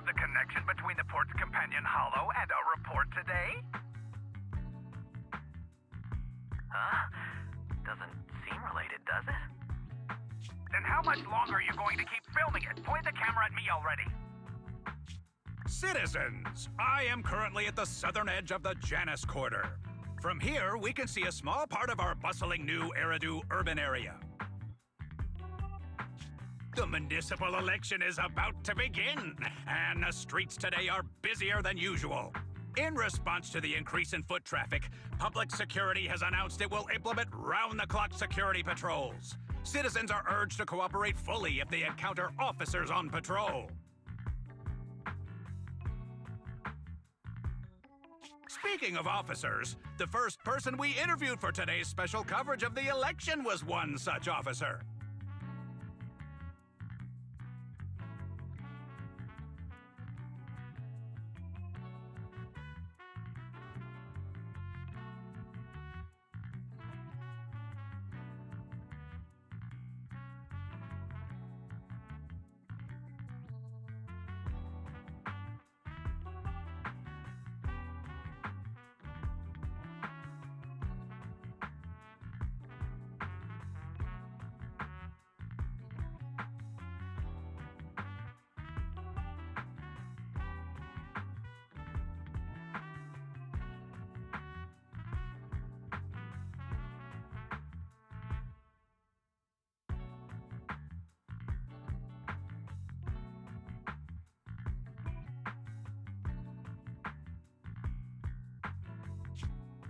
the connection between the port's companion hollow and our report today? Huh? Doesn't seem related, does it? Then how much longer are you going to keep filming it? Point the camera at me already. Citizens, I am currently at the southern edge of the Janus Quarter. From here, we can see a small part of our bustling new Eridu urban area. The municipal election is about to begin, and the streets today are busier than usual. In response to the increase in foot traffic, public security has announced it will implement round-the-clock security patrols. Citizens are urged to cooperate fully if they encounter officers on patrol. Speaking of officers, the first person we interviewed for today's special coverage of the election was one such officer.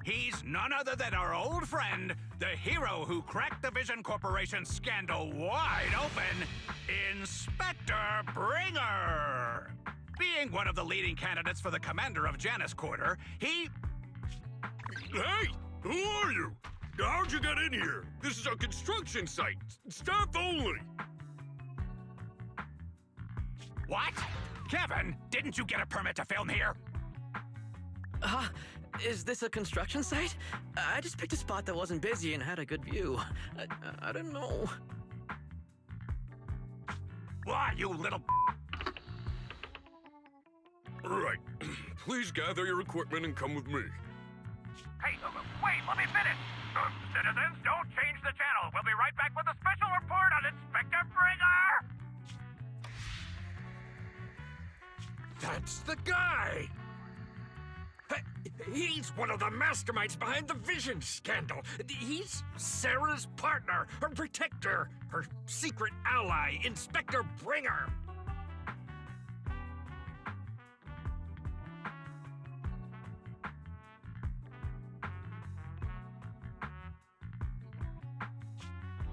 He's none other than our old friend, the hero who cracked the Vision Corporation scandal wide open, Inspector Bringer! Being one of the leading candidates for the commander of Janus Quarter, he... Hey! Who are you? How'd you get in here? This is a construction site. Staff only. What? Kevin, didn't you get a permit to film here? Is this a construction site? I just picked a spot that wasn't busy and had a good view. I don't know. Why, you little... Right. Please gather your equipment and come with me. Hey, wait, let me finish. Citizens, don't change the channel. We'll be right back with a special report on Inspector Bringer! That's the guy! He's one of the masterminds behind the Vision scandal. He's Sarah's partner, her protector, her secret ally, Inspector Bringer.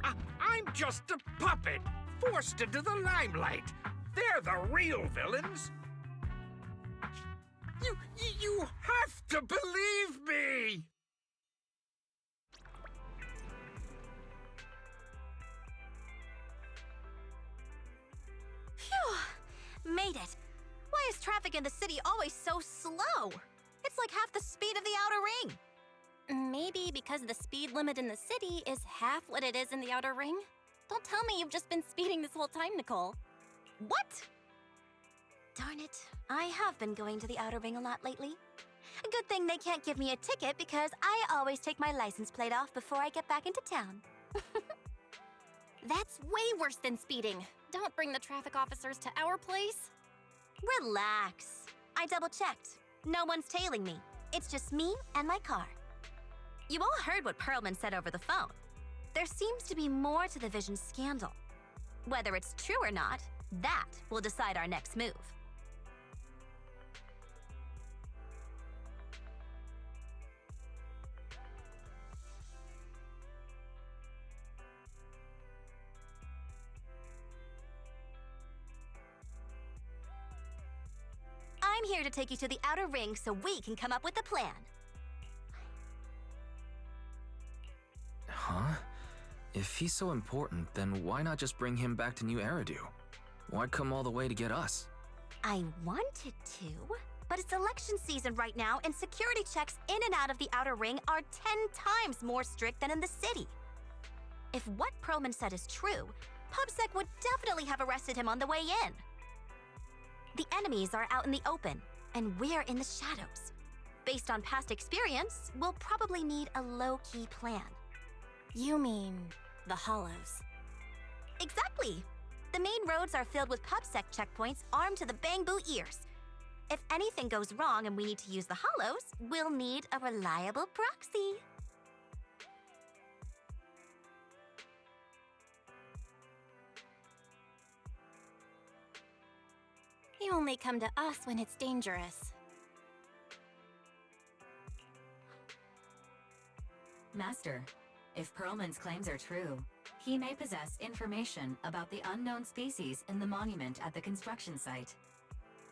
I'm just a puppet, forced into the limelight. They're the real villains. You have to believe me! Phew! Made it. Why is traffic in the city always so slow? It's like half the speed of the outer ring. Maybe because the speed limit in the city is half what it is in the outer ring? Don't tell me you've just been speeding this whole time, Nicole. What? Darn it, I have been going to the outer ring a lot lately. A good thing they can't give me a ticket because I always take my license plate off before I get back into town. That's way worse than speeding. Don't bring the traffic officers to our place. Relax. I double-checked. No one's tailing me. It's just me and my car. You all heard what Perlman said over the phone. There seems to be more to the Vision scandal. Whether it's true or not, that will decide our next move. I'm here to take you to the outer ring so we can come up with a plan. Huh? If he's so important, then why not just bring him back to New Eridu? Why come all the way to get us? I wanted to, but it's election season right now and security checks in and out of the outer ring are 10 times more strict than in the city. If what Perlman said is true, PubSec would definitely have arrested him on the way in. The enemies are out in the open, and we're in the shadows. Based on past experience, we'll probably need a low-key plan. You mean the Hollows? Exactly! The main roads are filled with PubSec checkpoints armed to the bang-boo ears. If anything goes wrong and we need to use the Hollows, we'll need a reliable proxy. You only come to us when it's dangerous. Master, if Perlman's claims are true, he may possess information about the unknown species in the monument at the construction site.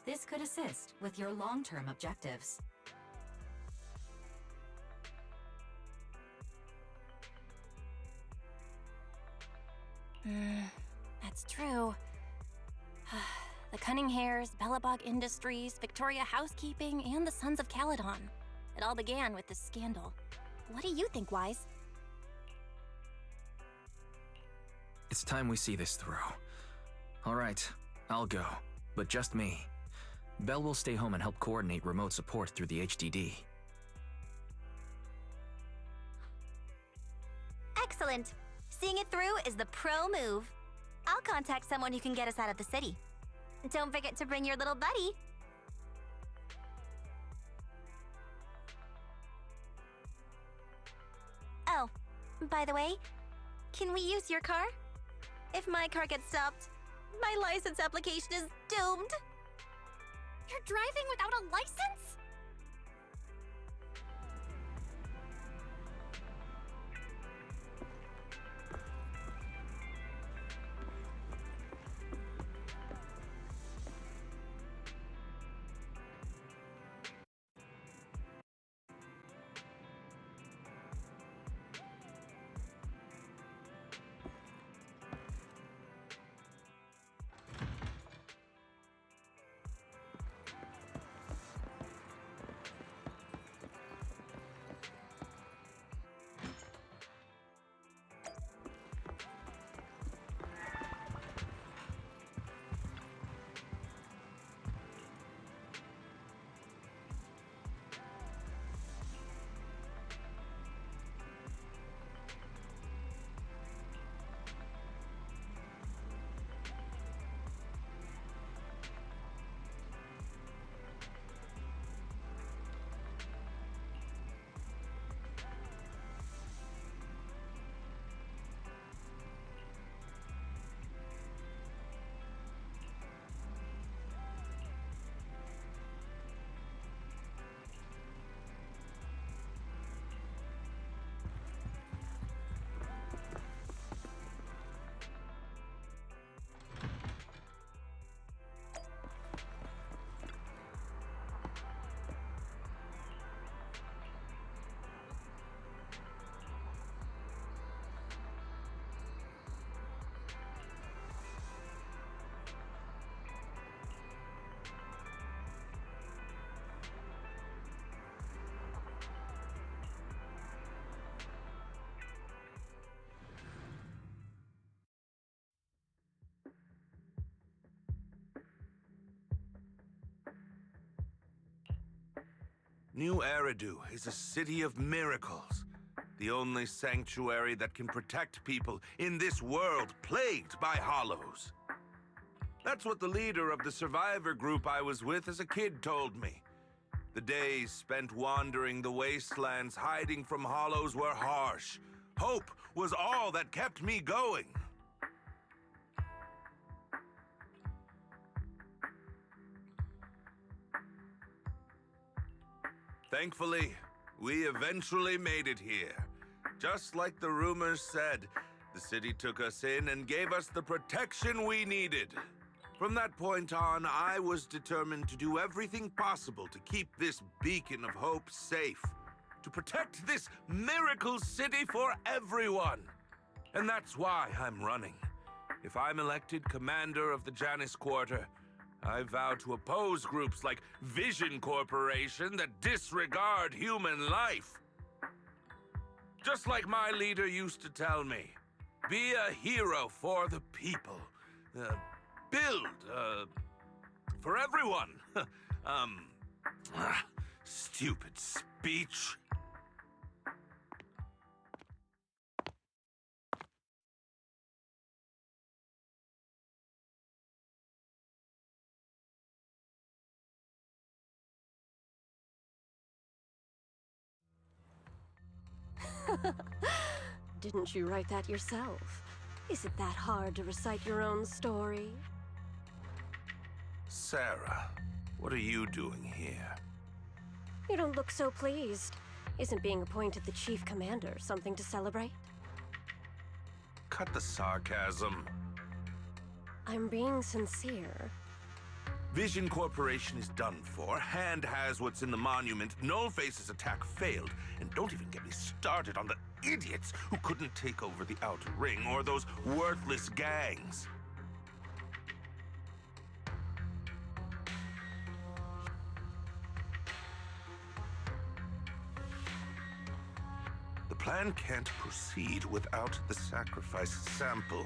This could assist with your long-term objectives. That's true. The Cunning Hares, Bellabog Industries, Victoria Housekeeping, and the Sons of Caledon. It all began with this scandal. What do you think, Wise? It's time we see this through. All right, I'll go, but just me. Belle will stay home and help coordinate remote support through the HDD. Excellent. Seeing it through is the pro move. I'll contact someone who can get us out of the city. Don't forget to bring your little buddy. Oh, by the way, can we use your car? If my car gets stopped, my license application is doomed. You're driving without a license? New Eridu is a city of miracles. The only sanctuary that can protect people in this world plagued by hollows. That's what the leader of the survivor group I was with as a kid told me. The days spent wandering the wastelands hiding from hollows were harsh. Hope was all that kept me going. Thankfully, we eventually made it here. Just like the rumors said, the city took us in and gave us the protection we needed. From that point on, I was determined to do everything possible to keep this beacon of hope safe, to protect this miracle city for everyone. And that's why I'm running. If I'm elected commander of the Janus Quarter, I vow to oppose groups like Vision Corporation that disregard human life. Just like my leader used to tell me, be a hero for the people. Build a for everyone. Stupid speech. Didn't you write that yourself? Is it that hard to recite your own story? Sarah, what are you doing here? You don't look so pleased. Isn't being appointed the chief commander something to celebrate? Cut the sarcasm. I'm being sincere. Vision Corporation is done for. Hand has what's in the monument. Nullface's attack failed. And don't even get me started on the idiots who couldn't take over the Outer Ring or those worthless gangs. The plan can't proceed without the sacrifice sample.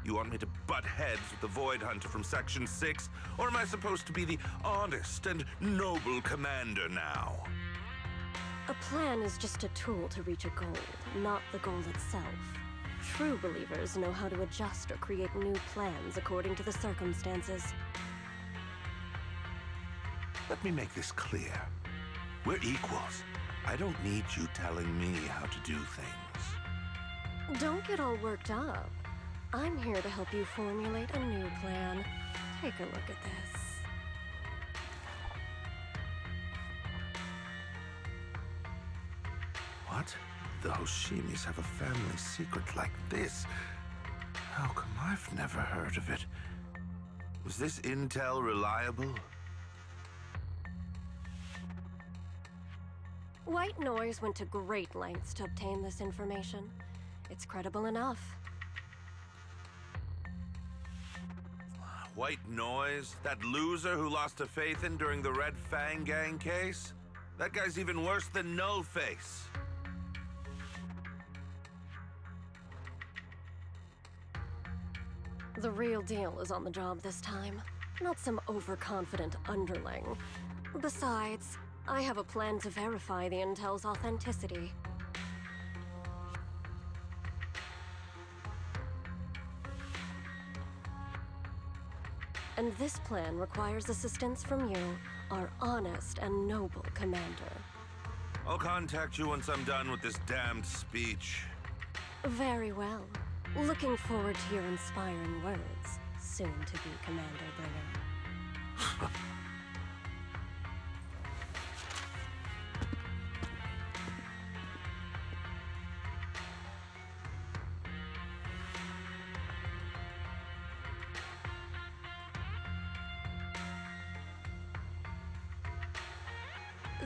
You want me to butt heads with the Void Hunter from Section 6? Or am I supposed to be the honest and noble commander now? A plan is just a tool to reach a goal, not the goal itself. True believers know how to adjust or create new plans according to the circumstances. Let me make this clear. We're equals. I don't need you telling me how to do things. Don't get all worked up. I'm here to help you formulate a new plan. Take a look at this. What? The Hoshimis have a family secret like this? How come I've never heard of it? Was this intel reliable? White Noise went to great lengths to obtain this information. It's credible enough. White Noise? That loser who lost a faith in during the Red Fang Gang case? That guy's even worse than Nullface. The real deal is on the job this time, not some overconfident underling. Besides, I have a plan to verify the intel's authenticity. And this plan requires assistance from you, our honest and noble commander. I'll contact you once I'm done with this damned speech. Very well. Looking forward to your inspiring words, soon to be Commander Bringer.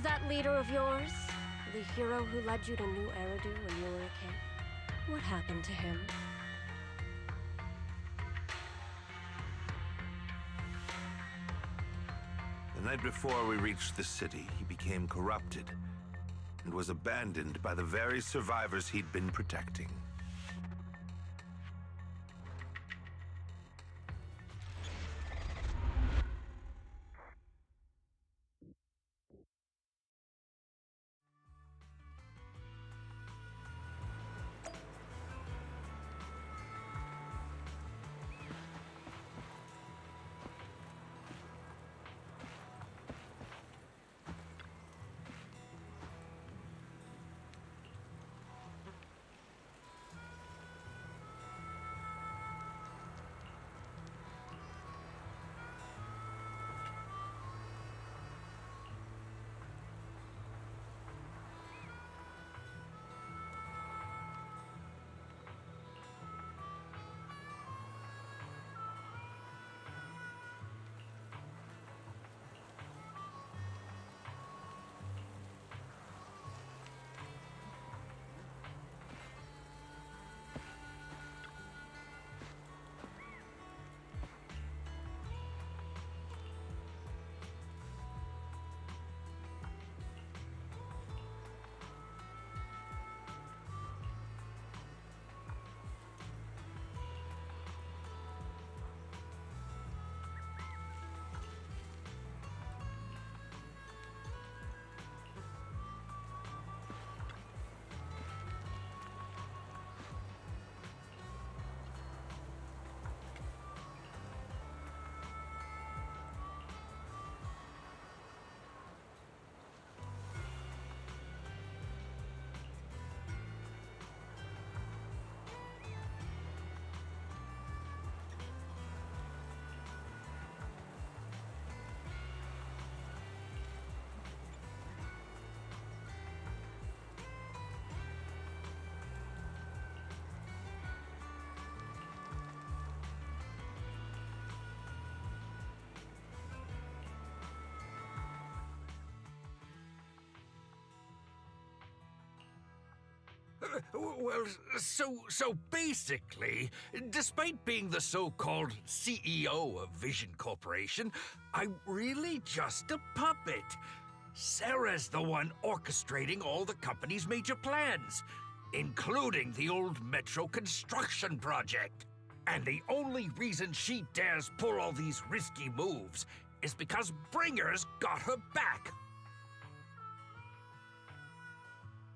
That leader of yours, the hero who led you to New Eridu when you were a kid, what happened to him? The night before we reached the city, he became corrupted and was abandoned by the very survivors he'd been protecting. Well, so basically, despite being the so-called CEO of Vision Corporation, I'm really just a puppet. Sarah's the one orchestrating all the company's major plans, including the old metro construction project. And the only reason she dares pull all these risky moves is because Bringer's got her back.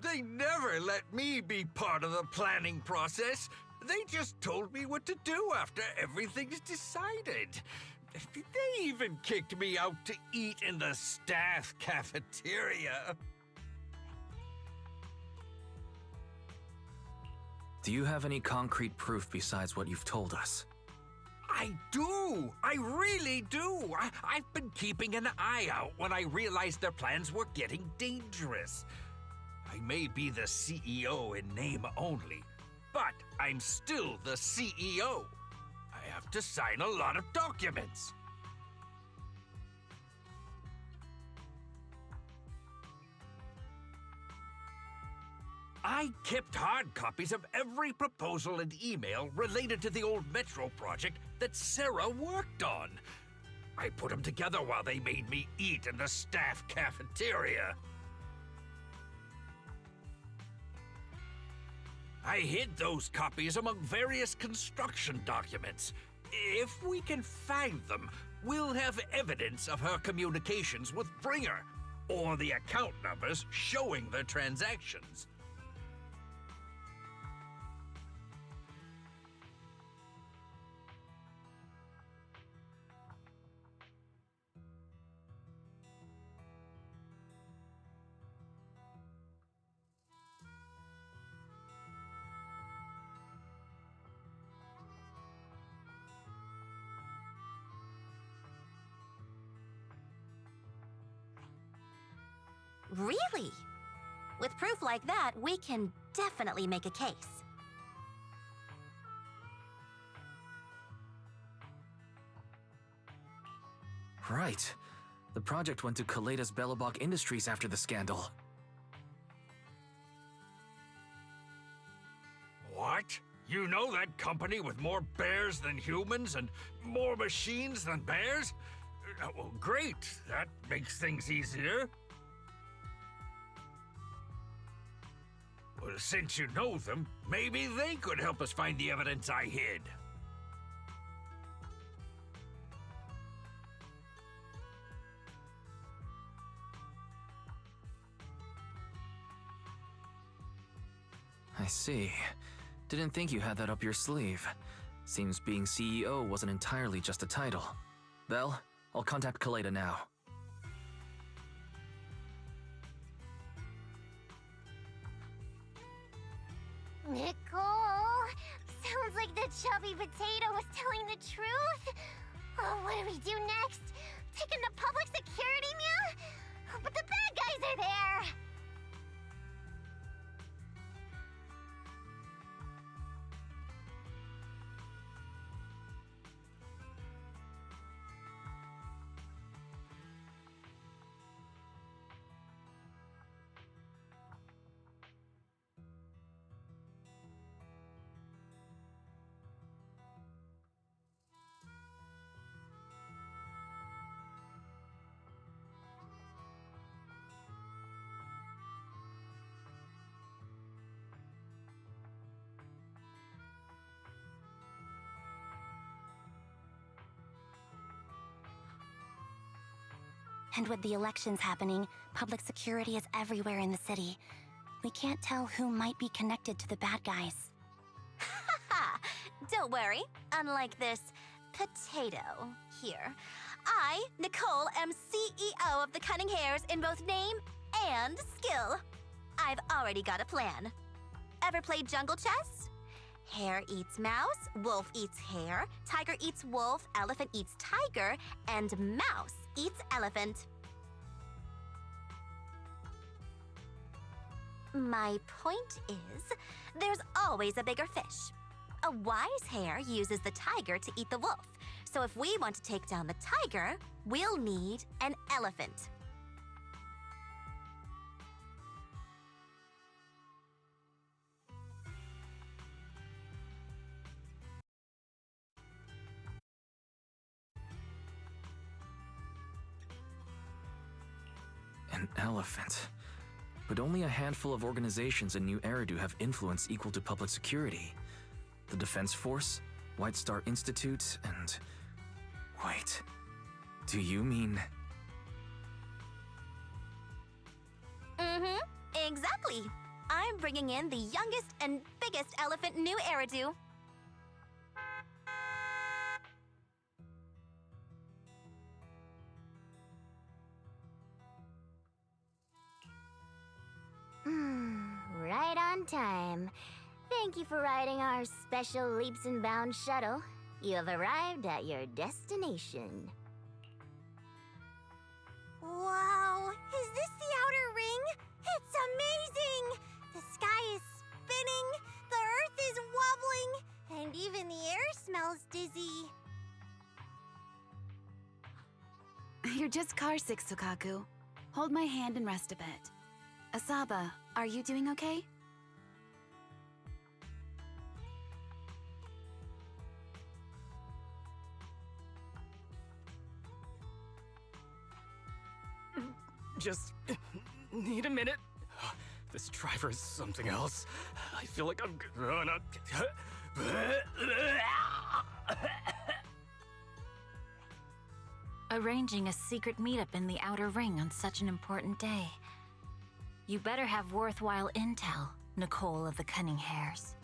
They never let me be part of the planning process. They just told me what to do after everything's decided. They even kicked me out to eat in the staff cafeteria. Do you have any concrete proof besides what you've told us? I do! I really do! I've been keeping an eye out when I realized their plans were getting dangerous. I may be the CEO in name only, but I'm still the CEO. I have to sign a lot of documents. I kept hard copies of every proposal and email related to the old Metro project that Sarah worked on. I put them together while they made me eat in the staff cafeteria. I hid those copies among various construction documents. If we can find them, we'll have evidence of her communications with Bringer, or the account numbers showing the transactions. Really? With proof like that, we can definitely make a case. Right. The project went to Kaleda's Belobog Industries after the scandal. What? You know that company with more bears than humans and more machines than bears? Well, great. That makes things easier. Well, since you know them, maybe they could help us find the evidence I hid. I see. Didn't think you had that up your sleeve. Seems being CEO wasn't entirely just a title. Belle, I'll contact Kaleda now. Nicole! Sounds like the chubby potato was telling the truth. Oh, what do we do next? Take him to public security, meow? But the bad guys are there! And with the elections happening, public security is everywhere in the city. We can't tell who might be connected to the bad guys. Haha! Don't worry. Unlike this potato here, I, Nicole, am CEO of the Cunning Hares in both name and skill. I've already got a plan. Ever played jungle chess? Hare eats mouse, wolf eats hare, tiger eats wolf, elephant eats tiger, and mouse eats elephant. My point is, there's always a bigger fish. A wise hare uses the tiger to eat the wolf. So if we want to take down the tiger, we'll need an elephant. An elephant. But only a handful of organizations in New Eridu have influence equal to public security. The Defense Force, White Star Institute, and... Wait. Do you mean... Exactly. I'm bringing in the youngest and biggest elephant in New Eridu. Right on time. Thank you for riding our special leaps and bounds shuttle. You have arrived at your destination. Wow, is this the outer ring? It's amazing! The sky is spinning, the earth is wobbling, and even the air smells dizzy. You're just carsick, Sukaku. Hold my hand and rest a bit. Asaba, are you doing okay? Just need a minute. This driver is something else. I feel like I'm gonna... Arranging a secret meetup in the Outer Ring on such an important day. You better have worthwhile intel, Nicole of the Cunning Hairs.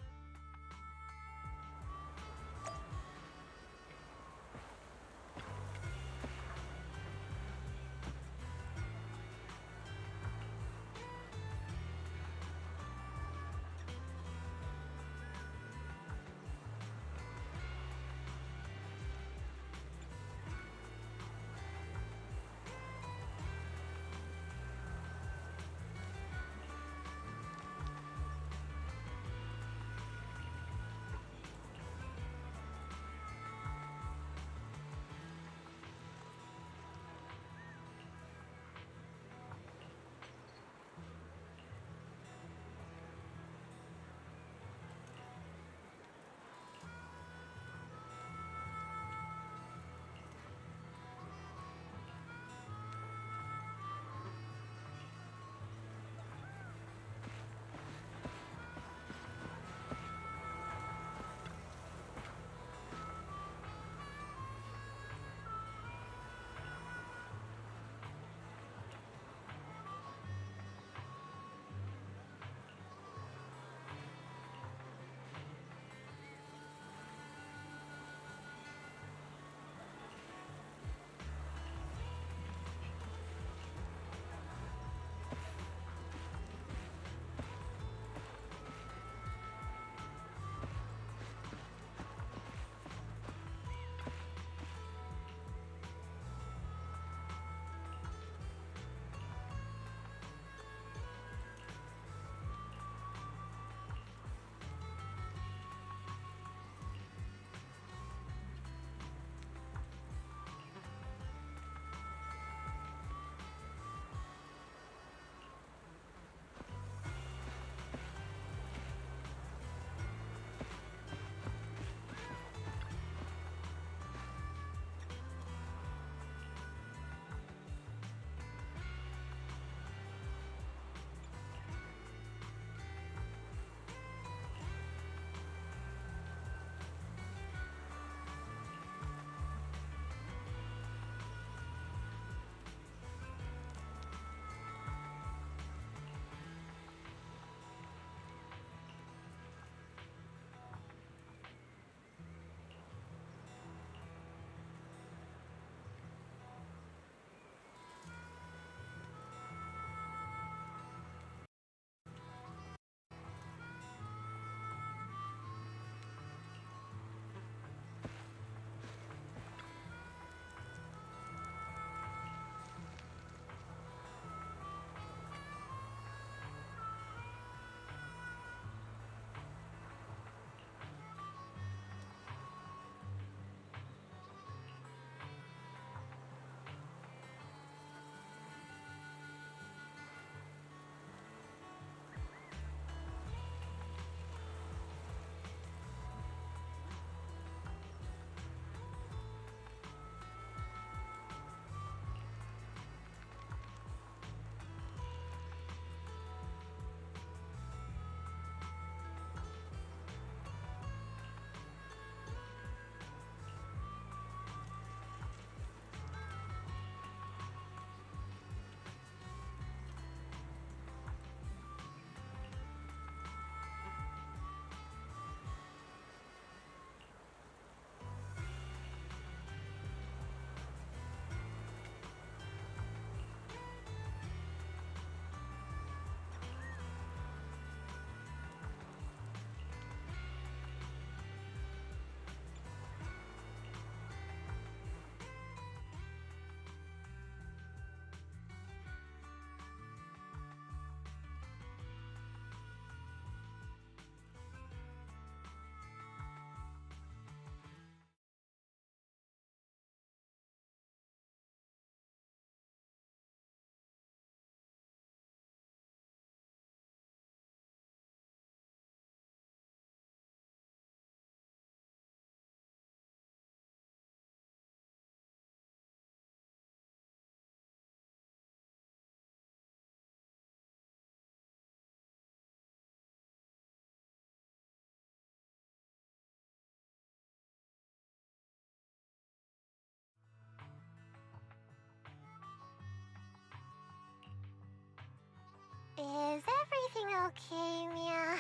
Is everything okay, Mia?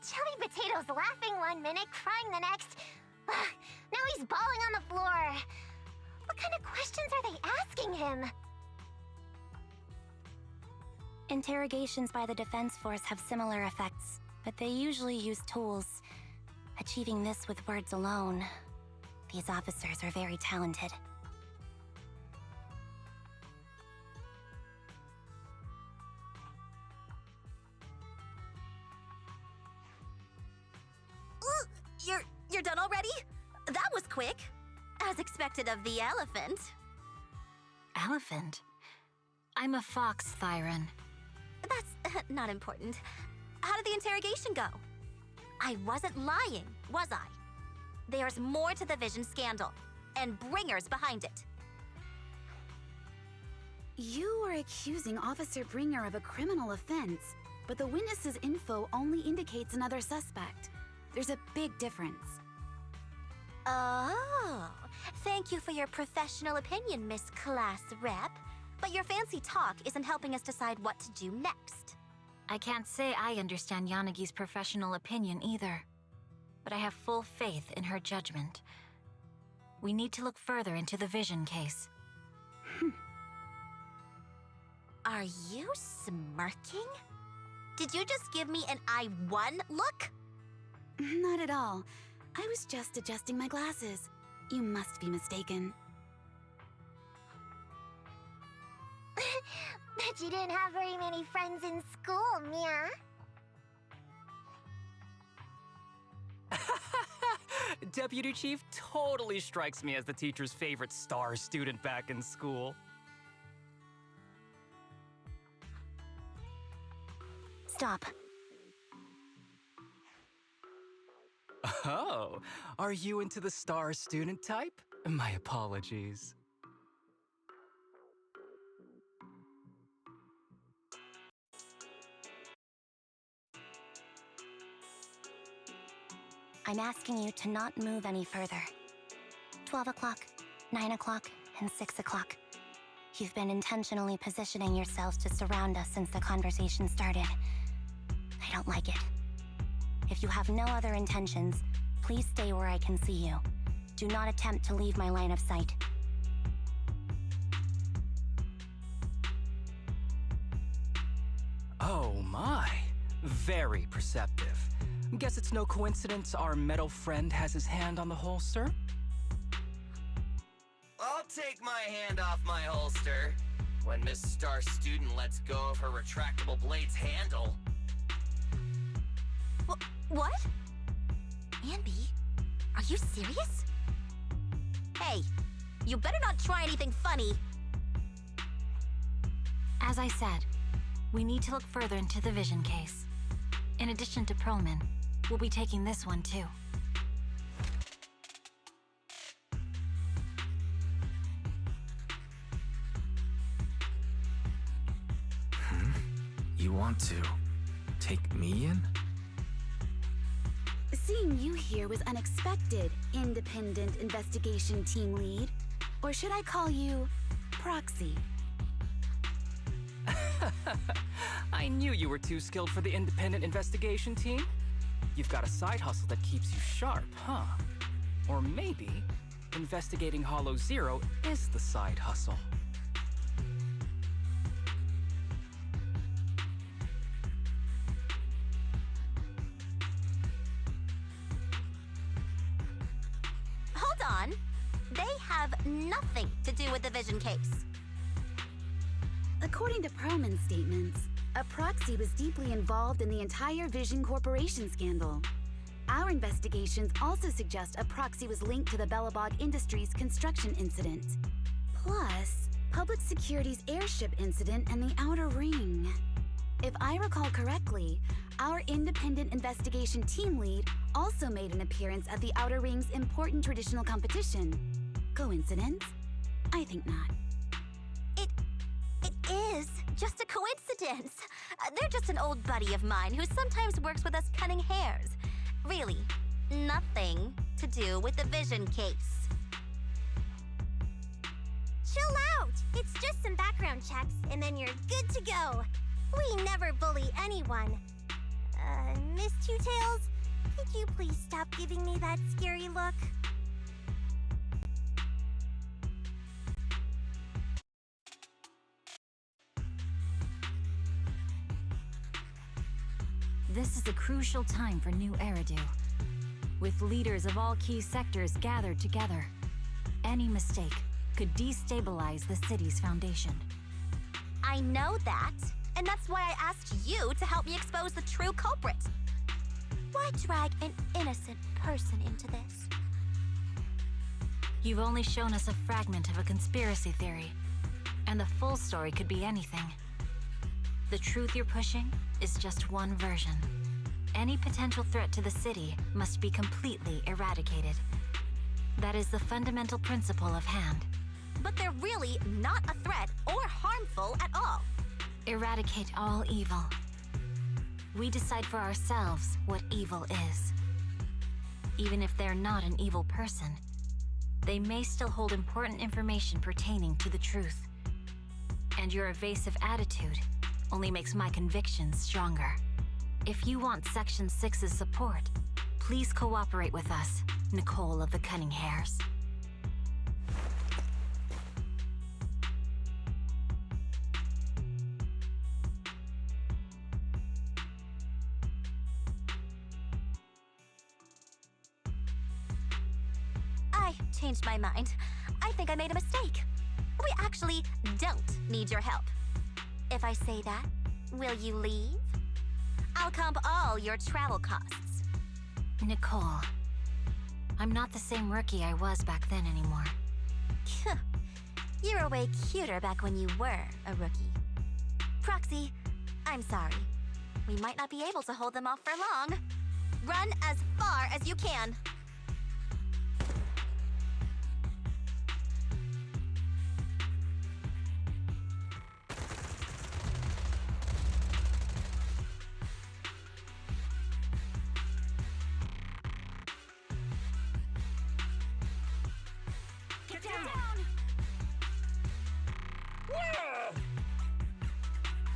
Chubby Potato's laughing one minute, crying the next. Now he's bawling on the floor. What kind of questions are they asking him? Interrogations by the Defense Force have similar effects, but they usually use tools. Achieving this with words alone. These officers are very talented. You're done already? That was quick. As expected of the elephant. Elephant? I'm a fox, Thyron. That's not important. How did the interrogation go? I wasn't lying, was I? There's more to the Vision scandal, and bringers behind it. You are accusing Officer Bringer of a criminal offense, but the witness's info only indicates another suspect. There's a big difference. Oh, thank you for your professional opinion, Miss Class Rep. But your fancy talk isn't helping us decide what to do next. I can't say I understand Yanagi's professional opinion either, but I have full faith in her judgment. We need to look further into the Vision case. Are you smirking? Did you just give me an I won look? Not at all. I was just adjusting my glasses. You must be mistaken. Bet you didn't have very many friends in school, Mia. Deputy Chief totally strikes me as the teacher's favorite star student back in school. Stop. Oh, are you into the star student type? My apologies. I'm asking you to not move any further. 12 o'clock, 9 o'clock, and 6 o'clock. You've been intentionally positioning yourselves to surround us since the conversation started. I don't like it. If you have no other intentions, please stay where I can see you. Do not attempt to leave my line of sight. Oh my, very perceptive. Guess it's no coincidence our metal friend has his hand on the holster? I'll take my hand off my holster when Miss Star Student lets go of her retractable blade's handle. What? Anby, are you serious? Hey, you better not try anything funny. As I said, we need to look further into the Vision case. In addition to Perlman, we'll be taking this one too. You want to take me in? Seeing you here was unexpected, Independent Investigation Team Lead. Or should I call you Proxy? I knew you were too skilled for the Independent Investigation Team. You've got a side hustle that keeps you sharp, huh? Or maybe investigating Hollow Zero is the side hustle. Hold on. They have nothing to do with the Vision case. According to Perlman's statements, a proxy was deeply involved in the entire Vision Corporation scandal. Our investigations also suggest a proxy was linked to the Bellabog Industries construction incident. Plus, Public Security's airship incident and the Outer Ring. If I recall correctly, our Independent Investigation Team Lead also made an appearance at the Outer Ring's important traditional competition. Coincidence? I think not. It is just a coincidence. They're just an old buddy of mine who sometimes works with us cutting hairs. Really, nothing to do with the Vision case. Chill out! It's just some background checks, and then you're good to go. We never bully anyone. Miss Two Tails, could you please stop giving me that scary look? This is a crucial time for New Eridu. With leaders of all key sectors gathered together, any mistake could destabilize the city's foundation. I know that, and that's why I asked you to help me expose the true culprit. Why drag an innocent person into this? You've only shown us a fragment of a conspiracy theory, and the full story could be anything. The truth you're pushing is just one version. Any potential threat to the city must be completely eradicated. That is the fundamental principle of Hand. But they're really not a threat or harmful at all. Eradicate all evil. We decide for ourselves what evil is. Even if they're not an evil person, they may still hold important information pertaining to the truth. And your evasive attitude only makes my convictions stronger. If you want Section 6's support, please cooperate with us, Nicole of the Cunning Hairs. I changed my mind. I think I made a mistake. We actually don't need your help. If I say that, will you leave? I'll comp all your travel costs. Nicole, I'm not the same rookie I was back then anymore. You were way cuter back when you were a rookie. Proxy, I'm sorry. We might not be able to hold them off for long. Run as far as you can.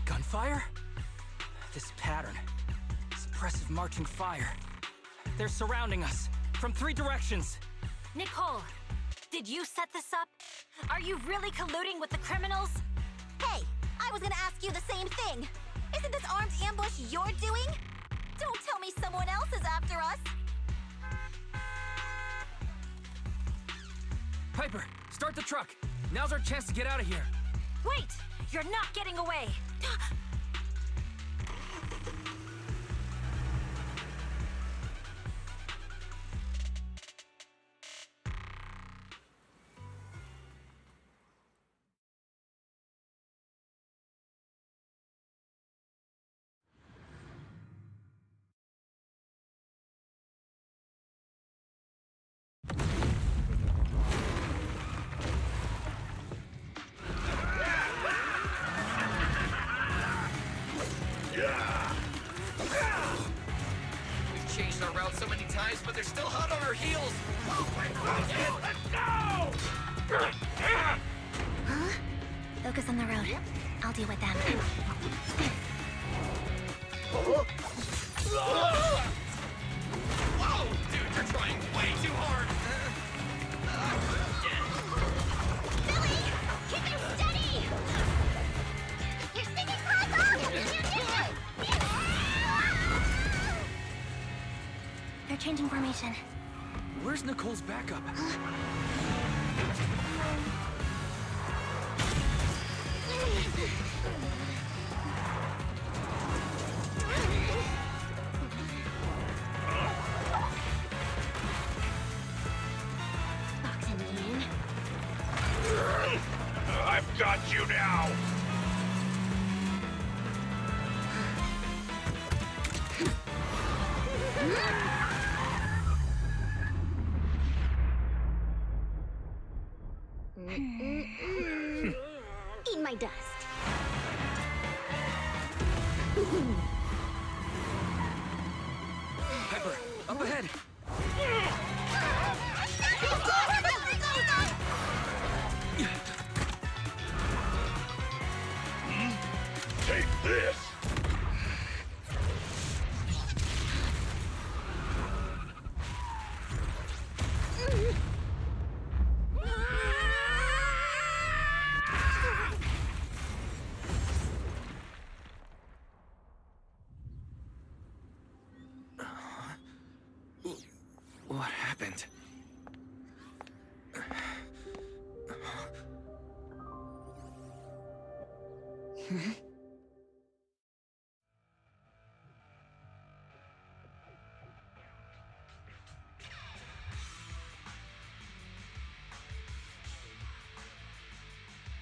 Gunfire? This pattern. Suppressive marching fire. They're surrounding us from 3 directions. Nicole, did you set this up? Are you really colluding with the criminals? Hey, I was gonna ask you the same thing. Isn't this armed ambush you're doing? Don't tell me someone else is after us. Piper, start the truck. Now's our chance to get out of here. Wait! You're not getting away! We've changed our route so many times, but they're still hot on our heels. Let's go! Huh? Focus on the road. I'll deal with them. Whoa, dude, you're trying way too hard. Billy! Keep it steady! You're sticking close off! They're changing formation. Where's Nicole's backup? Boxing in. I've got you now! Eat my dust. Piper, up ahead! Take this!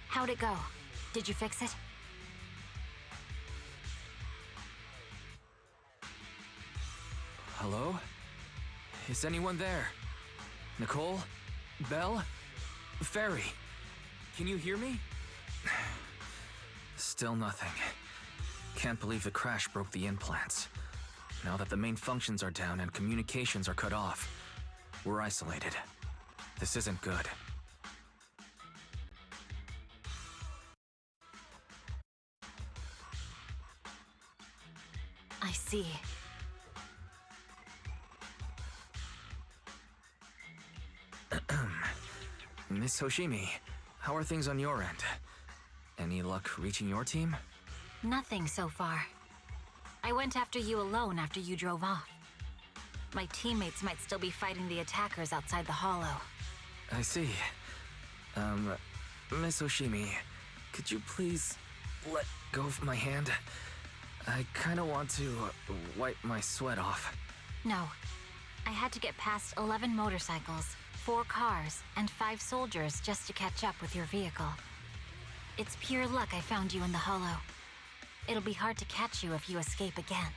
How'd it go? Did you fix it? Hello? Is anyone there? Nicole? Belle? Fairy? Can you hear me? Still nothing. Can't believe the crash broke the implants. Now that the main functions are down and communications are cut off, we're isolated. This isn't good. I see. Miss Hoshimi, how are things on your end? Any luck reaching your team? Nothing so far. I went after you alone after you drove off. My teammates might still be fighting the attackers outside the hollow. I see. Miss Hoshimi, could you please let go of my hand? I kinda want to wipe my sweat off. No. I had to get past 11 motorcycles, 4 cars, and 5 soldiers just to catch up with your vehicle. It's pure luck I found you in the hollow. It'll be hard to catch you if you escape again.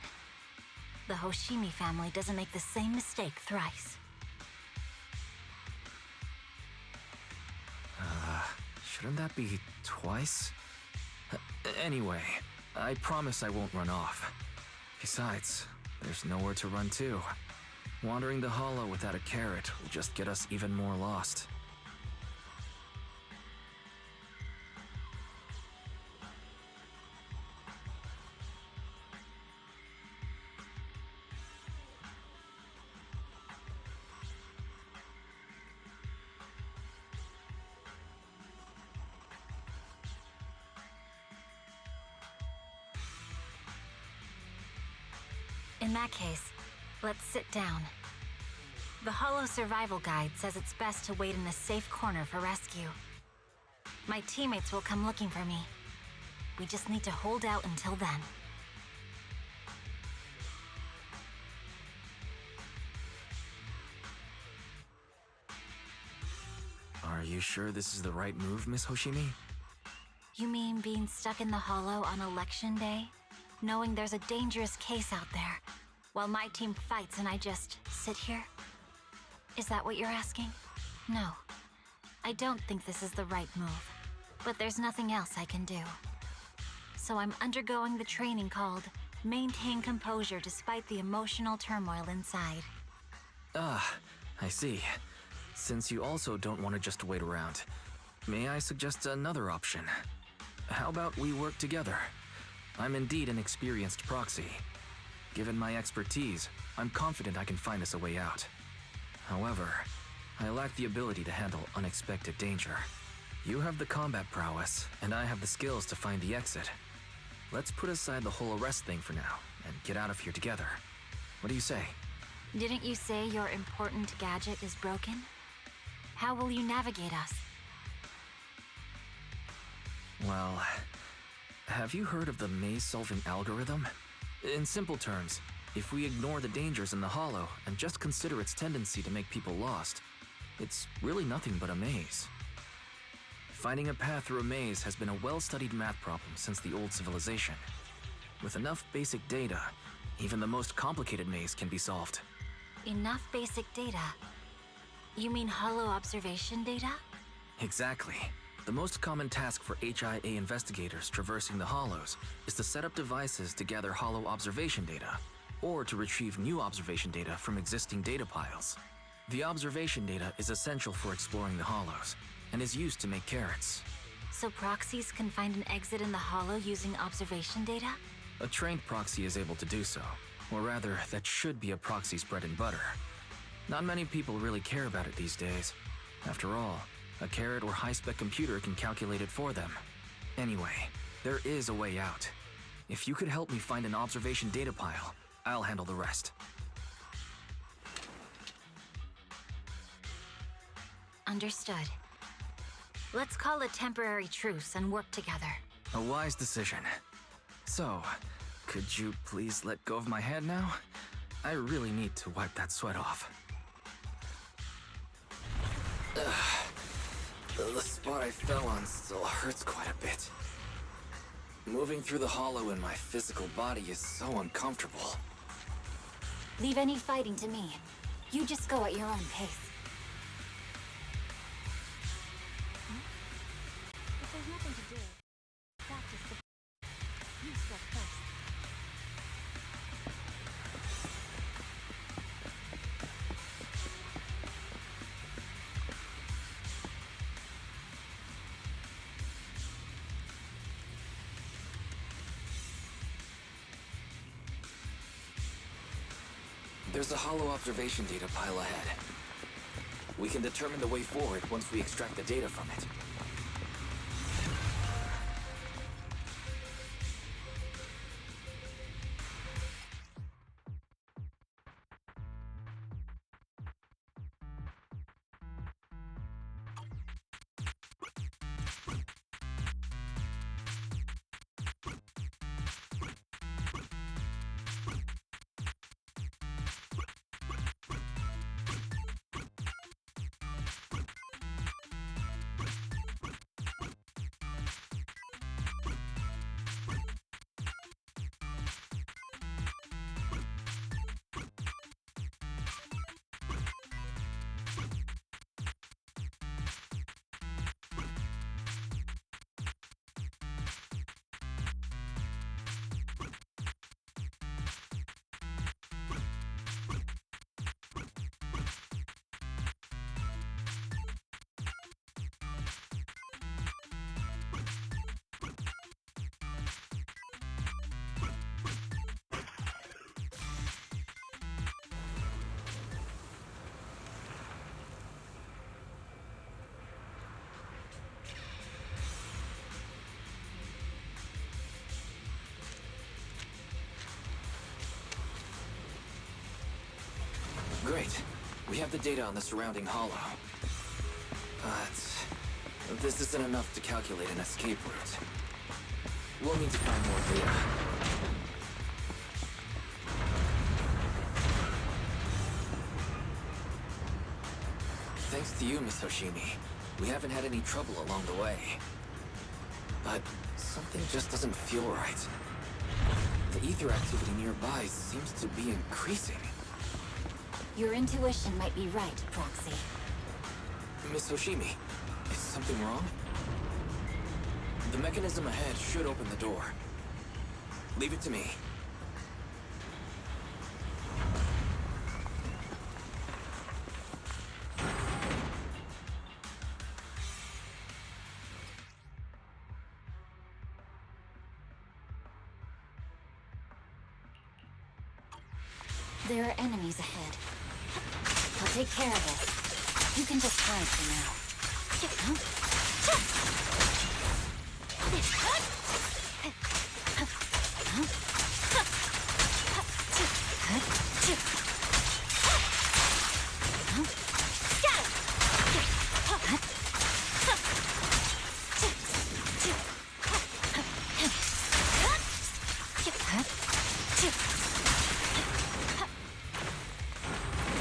The Hoshimi family doesn't make the same mistake thrice. Shouldn't that be twice? Anyway, I promise I won't run off. Besides, there's nowhere to run to. Wandering the hollow without a carrot will just get us even more lost. In that case, let's sit down. The Hollow Survival Guide says it's best to wait in a safe corner for rescue. My teammates will come looking for me. We just need to hold out until then. Are you sure this is the right move, Miss Hoshimi? You mean being stuck in the Hollow on election day? Knowing there's a dangerous case out there, while my team fights and I just sit here? Is that what you're asking? No. I don't think this is the right move. But there's nothing else I can do. So I'm undergoing the training called Maintain Composure Despite the Emotional Turmoil Inside. Ah, I see. Since you also don't want to just wait around, may I suggest another option? How about we work together? I'm indeed an experienced proxy. Given my expertise, I'm confident I can find us a way out. However, I lack the ability to handle unexpected danger. You have the combat prowess, and I have the skills to find the exit. Let's put aside the whole arrest thing for now, and get out of here together. What do you say? Didn't you say your important gadget is broken? How will you navigate us? Well, have you heard of the maze-solving algorithm? In simple terms, if we ignore the dangers in the hollow and just consider its tendency to make people lost, it's really nothing but a maze. Finding a path through a maze has been a well-studied math problem since the old civilization. With enough basic data, even the most complicated maze can be solved. Enough basic data? You mean hollow observation data? Exactly. The most common task for HIA investigators traversing the hollows is to set up devices to gather hollow observation data, or to retrieve new observation data from existing data piles. The observation data is essential for exploring the hollows, and is used to make carrots. So proxies can find an exit in the hollow using observation data? A trained proxy is able to do so, or rather, that should be a proxy's bread and butter. Not many people really care about it these days. After all, a carrot or high-spec computer can calculate it for them. Anyway, there is a way out. If you could help me find an observation data pile, I'll handle the rest. Understood. Let's call a temporary truce and work together. A wise decision. So, could you please let go of my hand now? I really need to wipe that sweat off. The spot I fell on still hurts quite a bit. Moving through the hollow in my physical body is so uncomfortable. Leave any fighting to me. You just go at your own pace. If there's nothing to do, practice the... You struck first. There's a hollow observation data pile ahead. We can determine the way forward once we extract the data from it. Great. We have the data on the surrounding hollow. But this isn't enough to calculate an escape route. We'll need to find more data. Thanks to you, Miss Hoshimi, we haven't had any trouble along the way. But something just doesn't feel right. The ether activity nearby seems to be increasing. Your intuition might be right, Proxy. Miss Hoshimi, is something wrong? The mechanism ahead should open the door. Leave it to me. There are enemies ahead. I'll take care of this. You can just hide for now.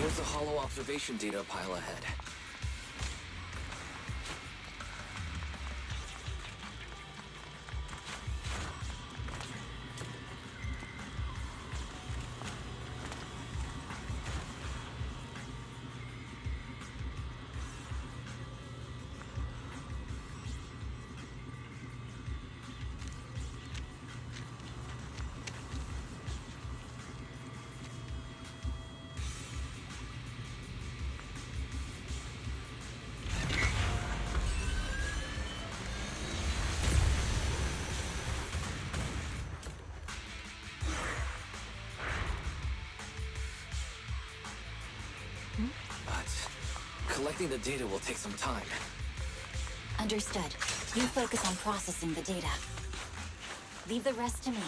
There's a hollow observation data pile ahead. Collecting the data will take some time. Understood. You focus on processing the data. Leave the rest to me.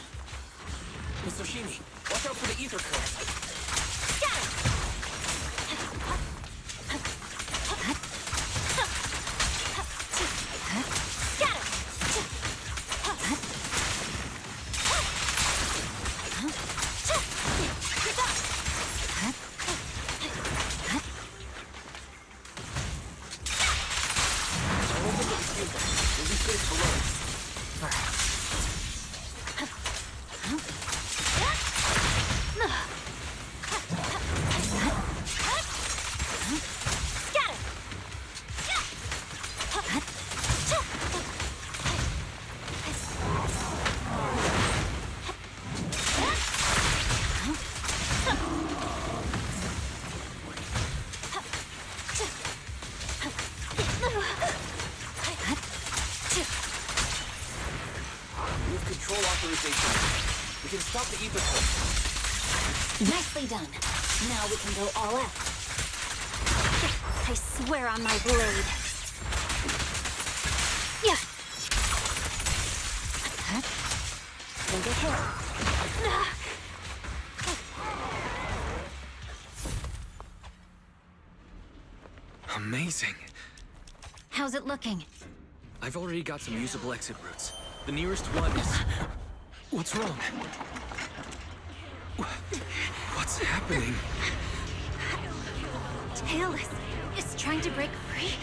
Miss Hoshimi, watch out for the ether current. space below us. We have control authorization. We can stop the ether pulse. Nicely done. Now we can go all out. I swear on my blade. Yeah. Think it hit. Amazing. How's it looking? I've already got some usable exit routes. The nearest one is... What's wrong? What's happening? Tailless is trying to break free.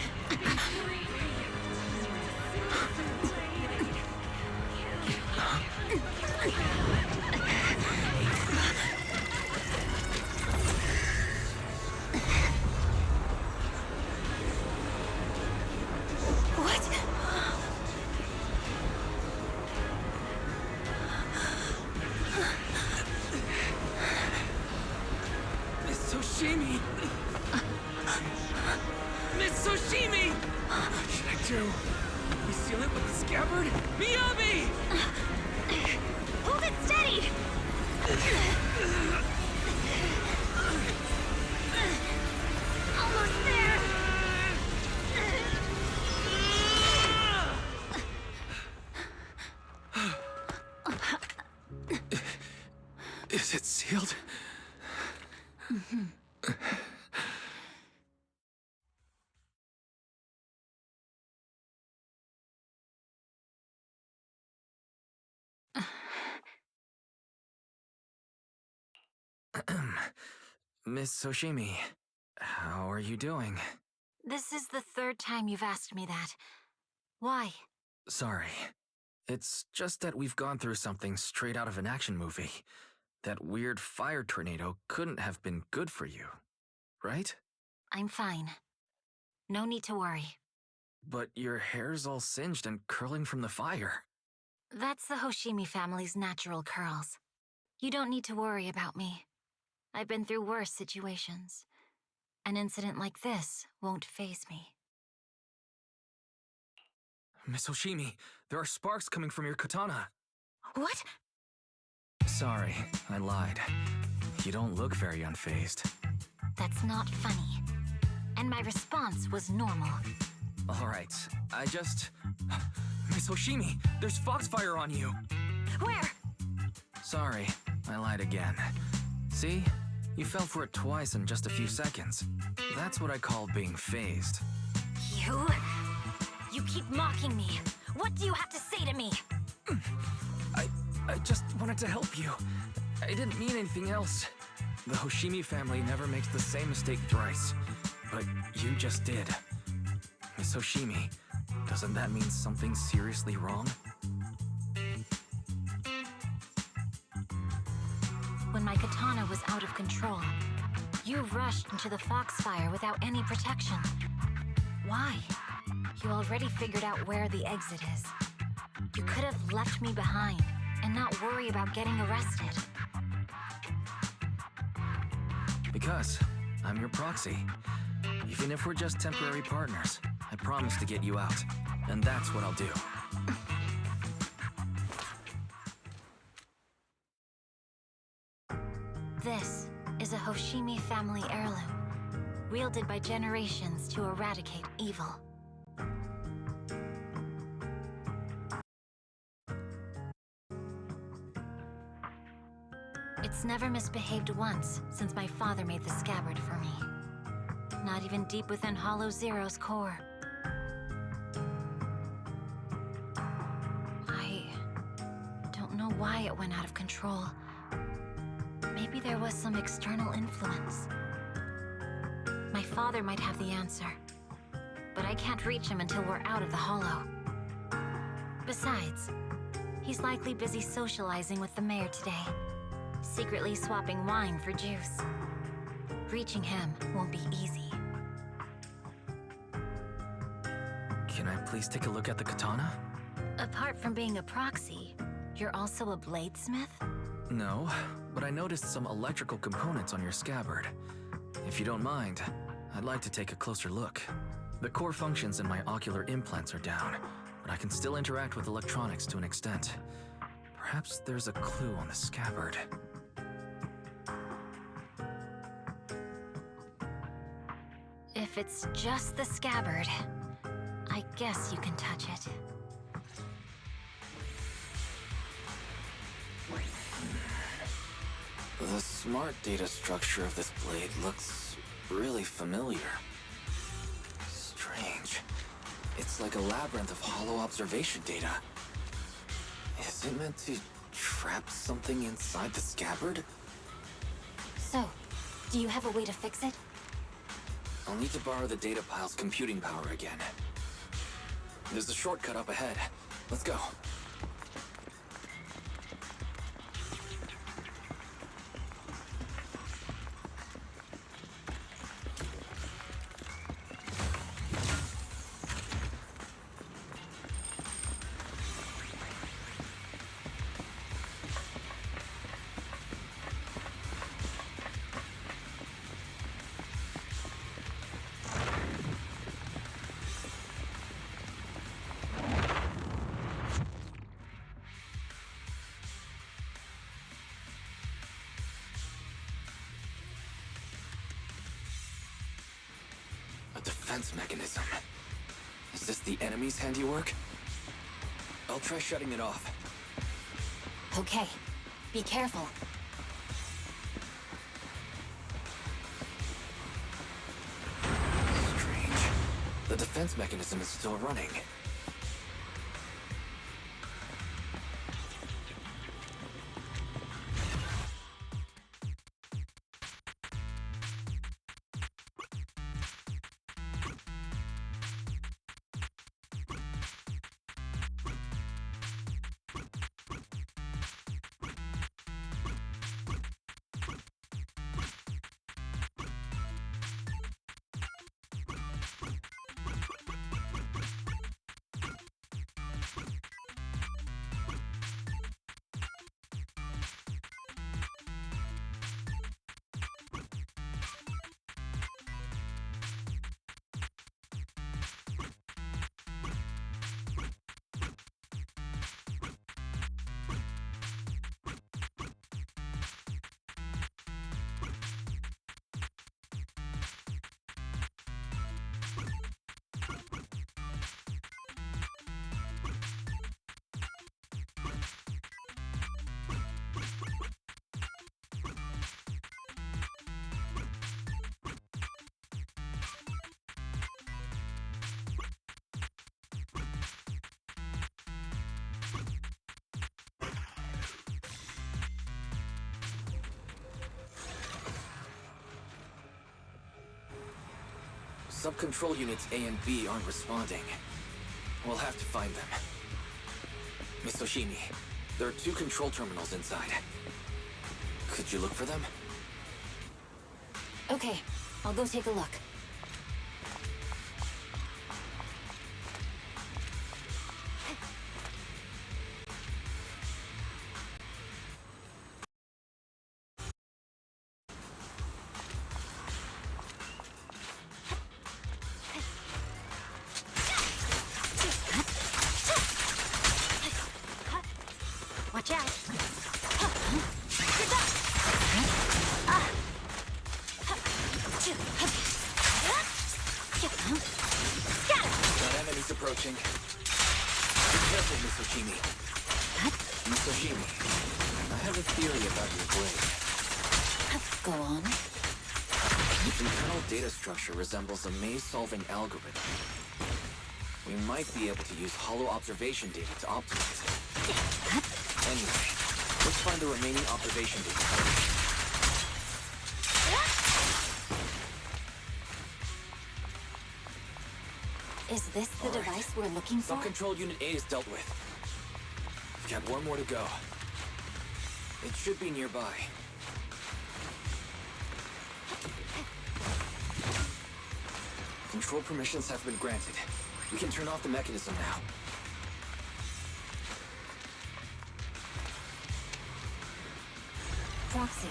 What? Miss Soshimi! Miss Soshimi! What should I do? We seal it with the scabbard? Miyabi! Hold it steady! Almost there! Is it sealed? Miss Soshimi, how are you doing? This is the third time you've asked me that. Why? Sorry. It's just that we've gone through something straight out of an action movie. That weird fire tornado couldn't have been good for you, right? I'm fine. No need to worry. But your hair's all singed and curling from the fire. That's the Hoshimi family's natural curls. You don't need to worry about me. I've been through worse situations. An incident like this won't faze me. Miss Hoshimi, there are sparks coming from your katana. What? Sorry, I lied. You don't look very unfazed. That's not funny. And my response was normal. Alright, I just... Miss Hoshimi, there's foxfire on you! Where? Sorry, I lied again. See? You fell for it twice in just a few seconds. That's what I call being phased. You? You keep mocking me. What do you have to say to me? I just wanted to help you. I didn't mean anything else. The Hoshimi family never makes the same mistake thrice. But you just did. Miss Hoshimi, doesn't that mean something seriously wrong? When my katana was out of control, you rushed into the foxfire without any protection. Why? You already figured out where the exit is. You could have left me behind and not worry about getting arrested. Because I'm your proxy. Even if we're just temporary partners, I promise to get you out. And that's what I'll do. This is a Hoshimi family heirloom, wielded by generations to eradicate evil. It's never misbehaved once since my father made the scabbard for me. Not even deep within Hollow Zero's core. I don't know why it went out of control. Maybe there was some external influence. My father might have the answer, but I can't reach him until we're out of the Hollow. Besides, he's likely busy socializing with the mayor today, secretly swapping wine for juice. Reaching him won't be easy. Can I please take a look at the katana? Apart from being a proxy, you're also a bladesmith? No, but I noticed some electrical components on your scabbard. If you don't mind, I'd like to take a closer look. The core functions in my ocular implants are down, but I can still interact with electronics to an extent. Perhaps there's a clue on the scabbard. If it's just the scabbard, I guess you can touch it. The smart data structure of this blade looks really familiar. Strange. It's like a labyrinth of hollow observation data. Is it meant to trap something inside the scabbard? So, do you have a way to fix it? I'll need to borrow the data pile's computing power again. There's a shortcut up ahead. Let's go. Defense mechanism. Is this the enemy's handiwork? I'll try shutting it off. Okay, be careful. Strange. The defense mechanism is still running. Sub-control units A and B aren't responding. We'll have to find them. Miss Oshimi, there are 2 control terminals inside. Could you look for them? Okay, I'll go take a look. Watch out! Got enemies approaching. Be careful, Miss Oshimi. Miss Oshimi, I have a theory about your blade. Go on. Its internal data structure resembles a maze-solving algorithm. We might be able to use hollow observation data to optimize it. Anyway, let's find the remaining observation data. Is this the device we're looking for? Sub-control unit A is dealt with. Got one more to go. It should be nearby. Control permissions have been granted. We can turn off the mechanism now. Proxy,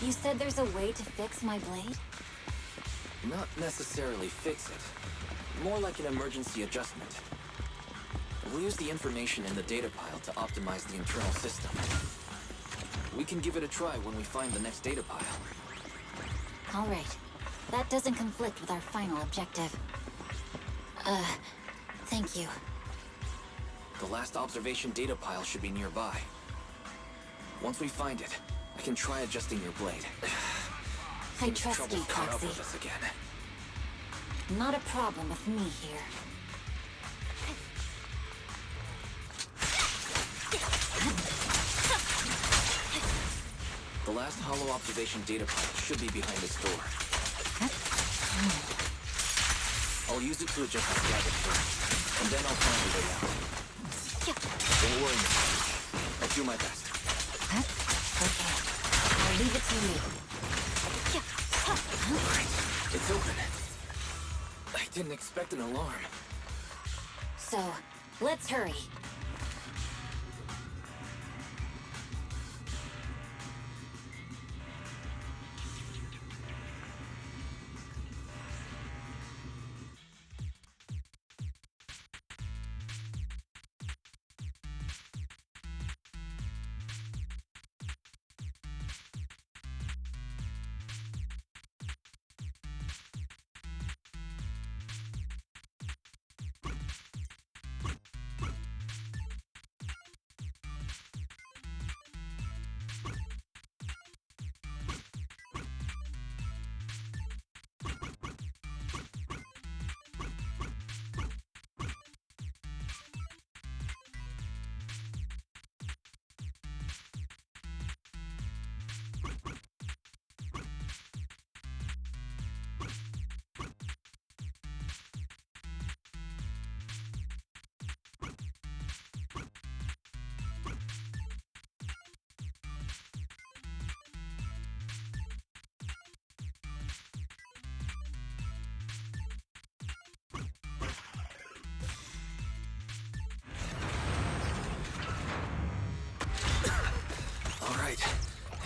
you said there's a way to fix my blade? Not necessarily fix it. More like an emergency adjustment. We'll use the information in the data pile to optimize the internal system. We can give it a try when we find the next data pile. All right. That doesn't conflict with our final objective. Thank you. The last observation data pile should be nearby. Once we find it, I can try adjusting your blade. I trust you, caught up Proxy. with us again. Not a problem with me here. The last hollow observation data pile should be behind this door. I'll use it to adjust the scabbard first, and then I'll find a way out. Don't worry, Miss Peach. I'll do my best. Okay. I'll leave it to you. It's open. I didn't expect an alarm. So, let's hurry.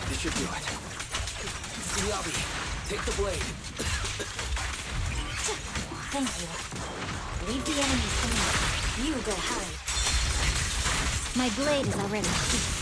This should do it. Yabi, take the blade. Thank you. Leave the enemies to me. You go hide. My blade is already heated.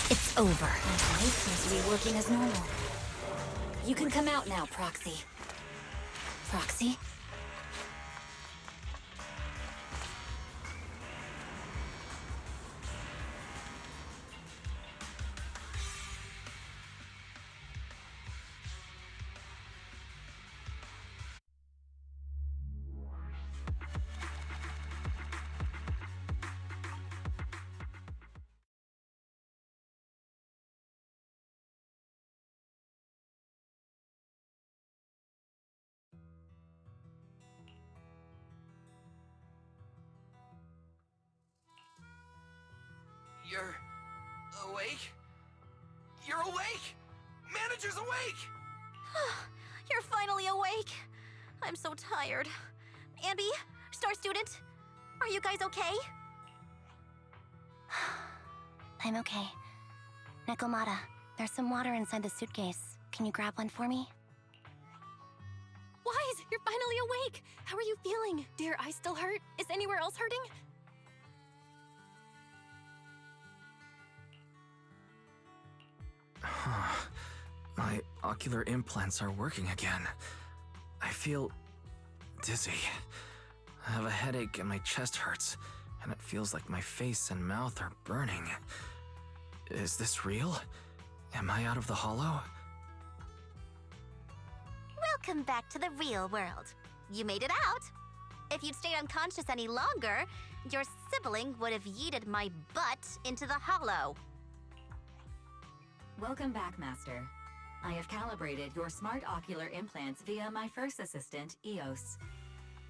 It's over. My blade seems to be working as normal. You can come out now, Proxy. Proxy? You're awake? You're awake! Manager's awake! You're finally awake. I'm so tired. Ambi, Star Student, are you guys okay? I'm okay. Nekomata, there's some water inside the suitcase. Can you grab one for me? Wise, you're finally awake. How are you feeling? Do your eyes still hurt? Is anywhere else hurting? My ocular implants are working again. I feel dizzy. I have a headache and my chest hurts, and it feels like my face and mouth are burning. Is this real? Am I out of the hollow? Welcome back to the real world. You made it out. If you'd stayed unconscious any longer, your sibling would have yeeted my butt into the hollow. Welcome back, Master. I have calibrated your smart ocular implants via my first assistant, EOS.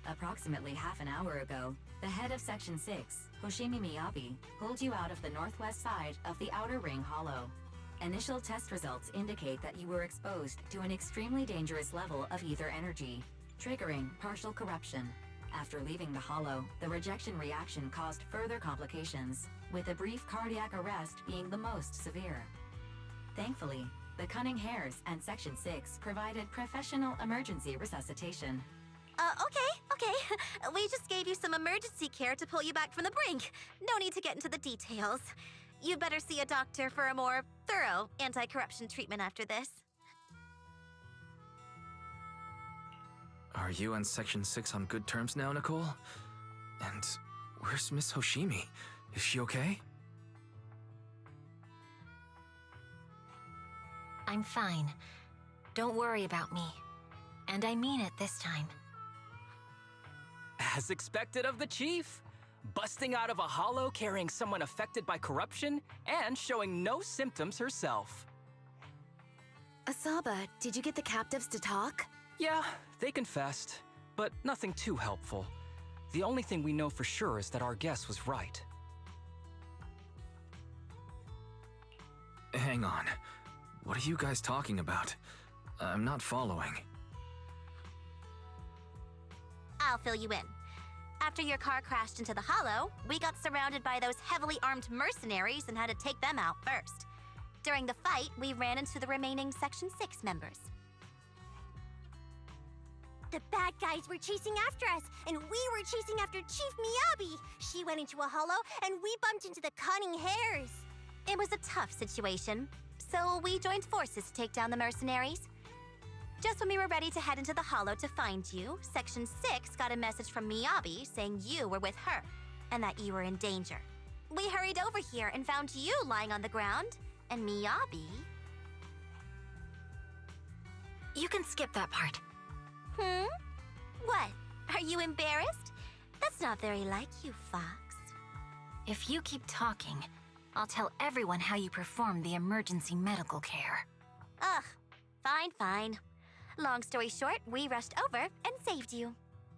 Approximately half an hour ago, the head of Section 6, Hoshimi Miyabi, pulled you out of the northwest side of the Outer Ring Hollow. Initial test results indicate that you were exposed to an extremely dangerous level of ether energy, triggering partial corruption. After leaving the hollow, the rejection reaction caused further complications, with a brief cardiac arrest being the most severe. Thankfully, the Cunning Hares and Section 6 provided professional emergency resuscitation. Okay. We just gave you some emergency care to pull you back from the brink. No need to get into the details. You'd better see a doctor for a more thorough anti-corruption treatment after this. Are you and Section 6 on good terms now, Nicole? And where's Miss Hoshimi? Is she okay? I'm fine. Don't worry about me. And I mean it this time. As expected of the chief. Busting out of a hollow carrying someone affected by corruption and showing no symptoms herself. Asaba, did you get the captives to talk? Yeah, they confessed, but nothing too helpful. The only thing we know for sure is that our guess was right. Hang on. What are you guys talking about? I'm not following. I'll fill you in. After your car crashed into the hollow, we got surrounded by those heavily armed mercenaries and had to take them out first. During the fight, we ran into the remaining Section 6 members. The bad guys were chasing after us, and we were chasing after Chief Miyabi. She went into a hollow, and we bumped into the Cunning Hares. It was a tough situation, so we joined forces to take down the mercenaries. Just when we were ready to head into the hollow to find you, Section 6 got a message from Miyabi saying you were with her, and that you were in danger. We hurried over here and found you lying on the ground, and Miyabi... You can skip that part. What? Are you embarrassed? That's not very like you, Fox. If you keep talking, I'll tell everyone how you performed the emergency medical care. Ugh, fine. Long story short, we rushed over and saved you.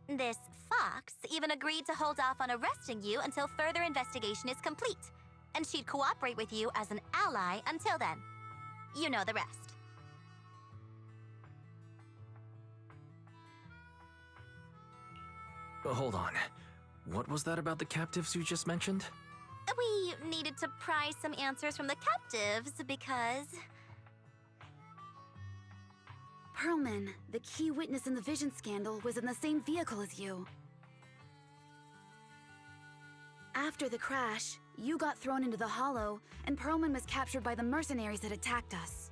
This Fox even agreed to hold off on arresting you until further investigation is complete, and she'd cooperate with you as an ally until then. You know the rest. Hold on. What was that about the captives you just mentioned? We needed to pry some answers from the captives because... Perlman, the key witness in the Vision scandal, was in the same vehicle as you. After the crash, you got thrown into the hollow, and Perlman was captured by the mercenaries that attacked us.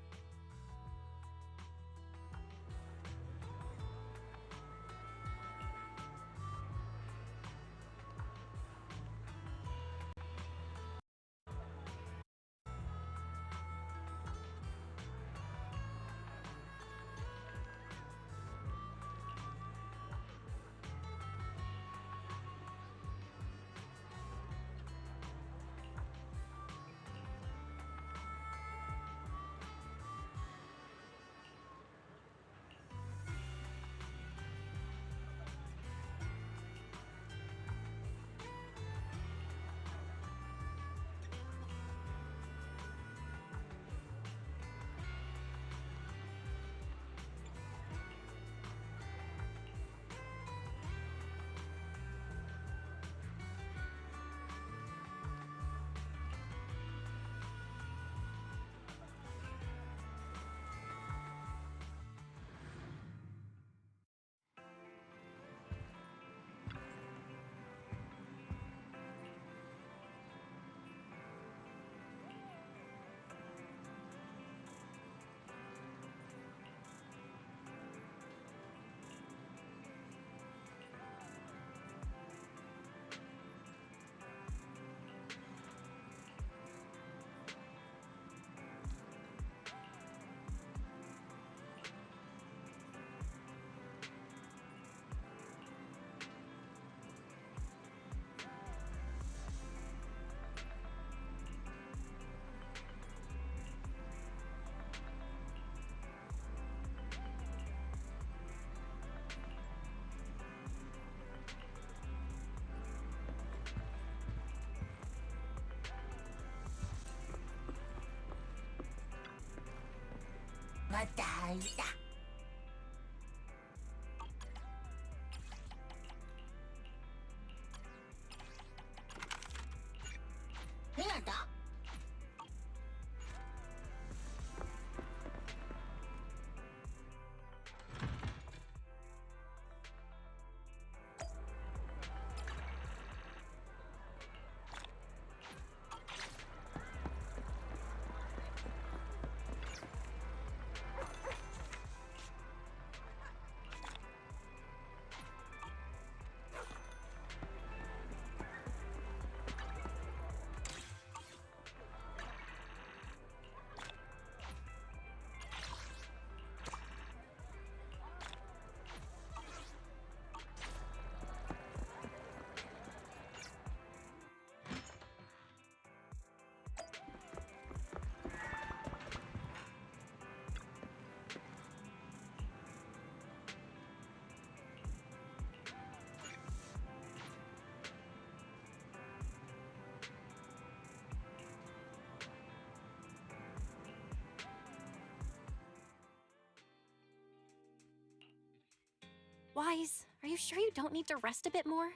Wise, are you sure you don't need to rest a bit more?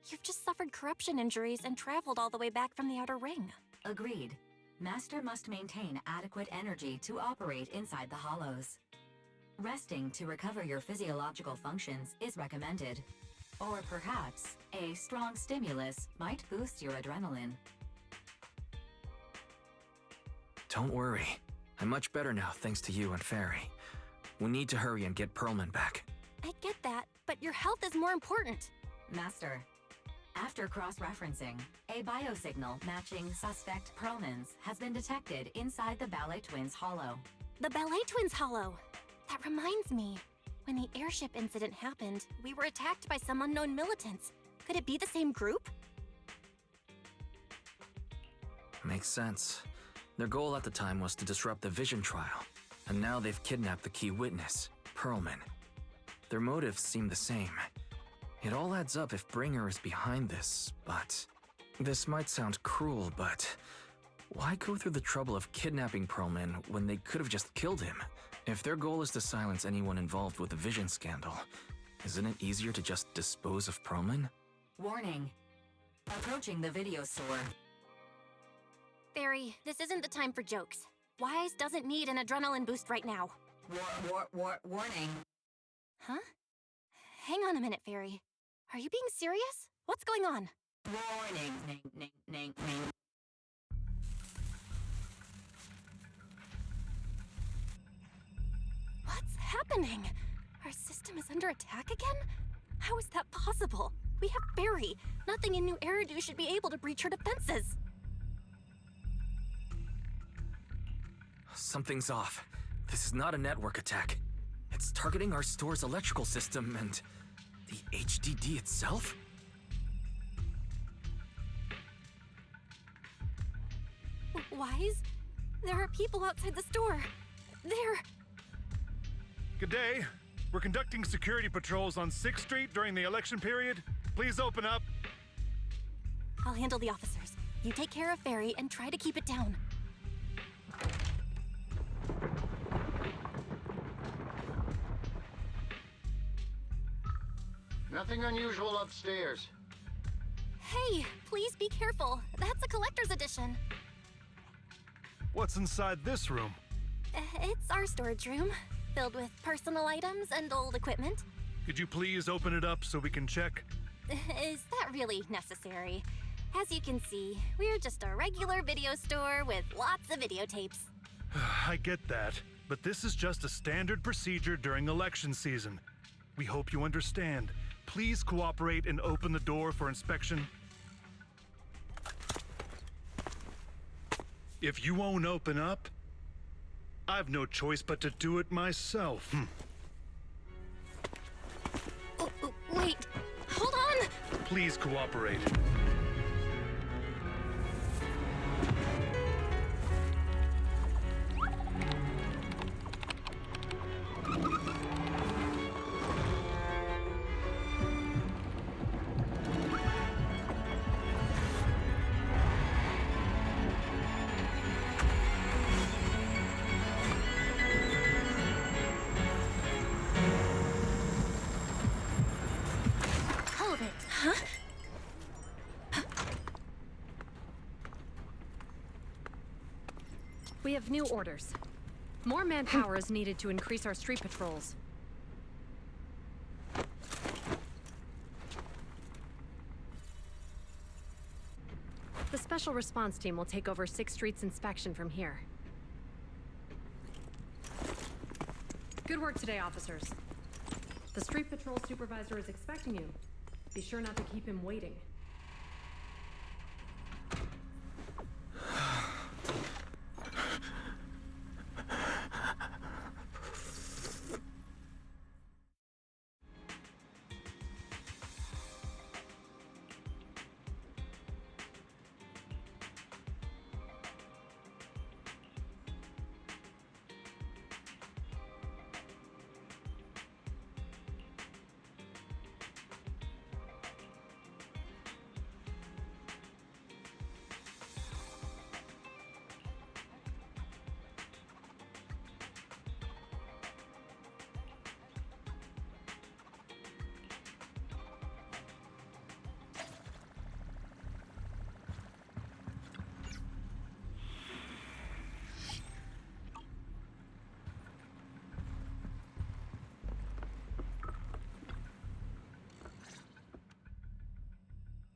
You've just suffered corruption injuries and traveled all the way back from the Outer Ring. Agreed. Master must maintain adequate energy to operate inside the hollows. Resting to recover your physiological functions is recommended. Or perhaps, a strong stimulus might boost your adrenaline. Don't worry. I'm much better now thanks to you and Fairy. We need to hurry and get Pearlman back. I get that, but your health is more important. Master, after cross-referencing, a biosignal matching suspect Pearlman's has been detected inside the Ballet Twins Hollow. The Ballet Twins Hollow. That reminds me. When the airship incident happened, we were attacked by some unknown militants. Could it be the same group? Makes sense. Their goal at the time was to disrupt the Vision trial, and now they've kidnapped the key witness, Pearlman. Their motives seem the same. It all adds up if Bringer is behind this, but... This might sound cruel, but... Why go through the trouble of kidnapping Pearlman when they could have just killed him? If their goal is to silence anyone involved with the Vision scandal, isn't it easier to just dispose of Pearlman? Warning. Approaching the video store. Fairy, this isn't the time for jokes. Wise doesn't need an adrenaline boost right now. Warning. Huh? Hang on a minute, Fairy. Are you being serious? What's going on? Warning. What's happening? Our system is under attack again? How is that possible? We have Fairy. Nothing in New Eridu should be able to breach her defenses. Something's off. This is not a network attack. It's targeting our store's electrical system and the HDD itself? Wise? There are people outside the store. They're... Good day. We're conducting security patrols on 6th Street during the election period. Please open up. I'll handle the officers. You take care of Fairy and try to keep it down. Nothing unusual upstairs. Hey, please be careful. That's a collector's edition. What's inside this room? It's our storage room, filled with personal items and old equipment. Could you please open it up so we can check? Is that really necessary? As you can see, we're just a regular video store with lots of videotapes. I get that, but this is just a standard procedure during election season. We hope you understand. Please cooperate and open the door for inspection. If you won't open up, I've no choice but to do it myself. Wait, hold on! Please cooperate. We have new orders. More manpower is needed to increase our street patrols. The Special Response Team will take over 6th Street's inspection from here. Good work today, officers. The Street Patrol Supervisor is expecting you. Be sure not to keep him waiting.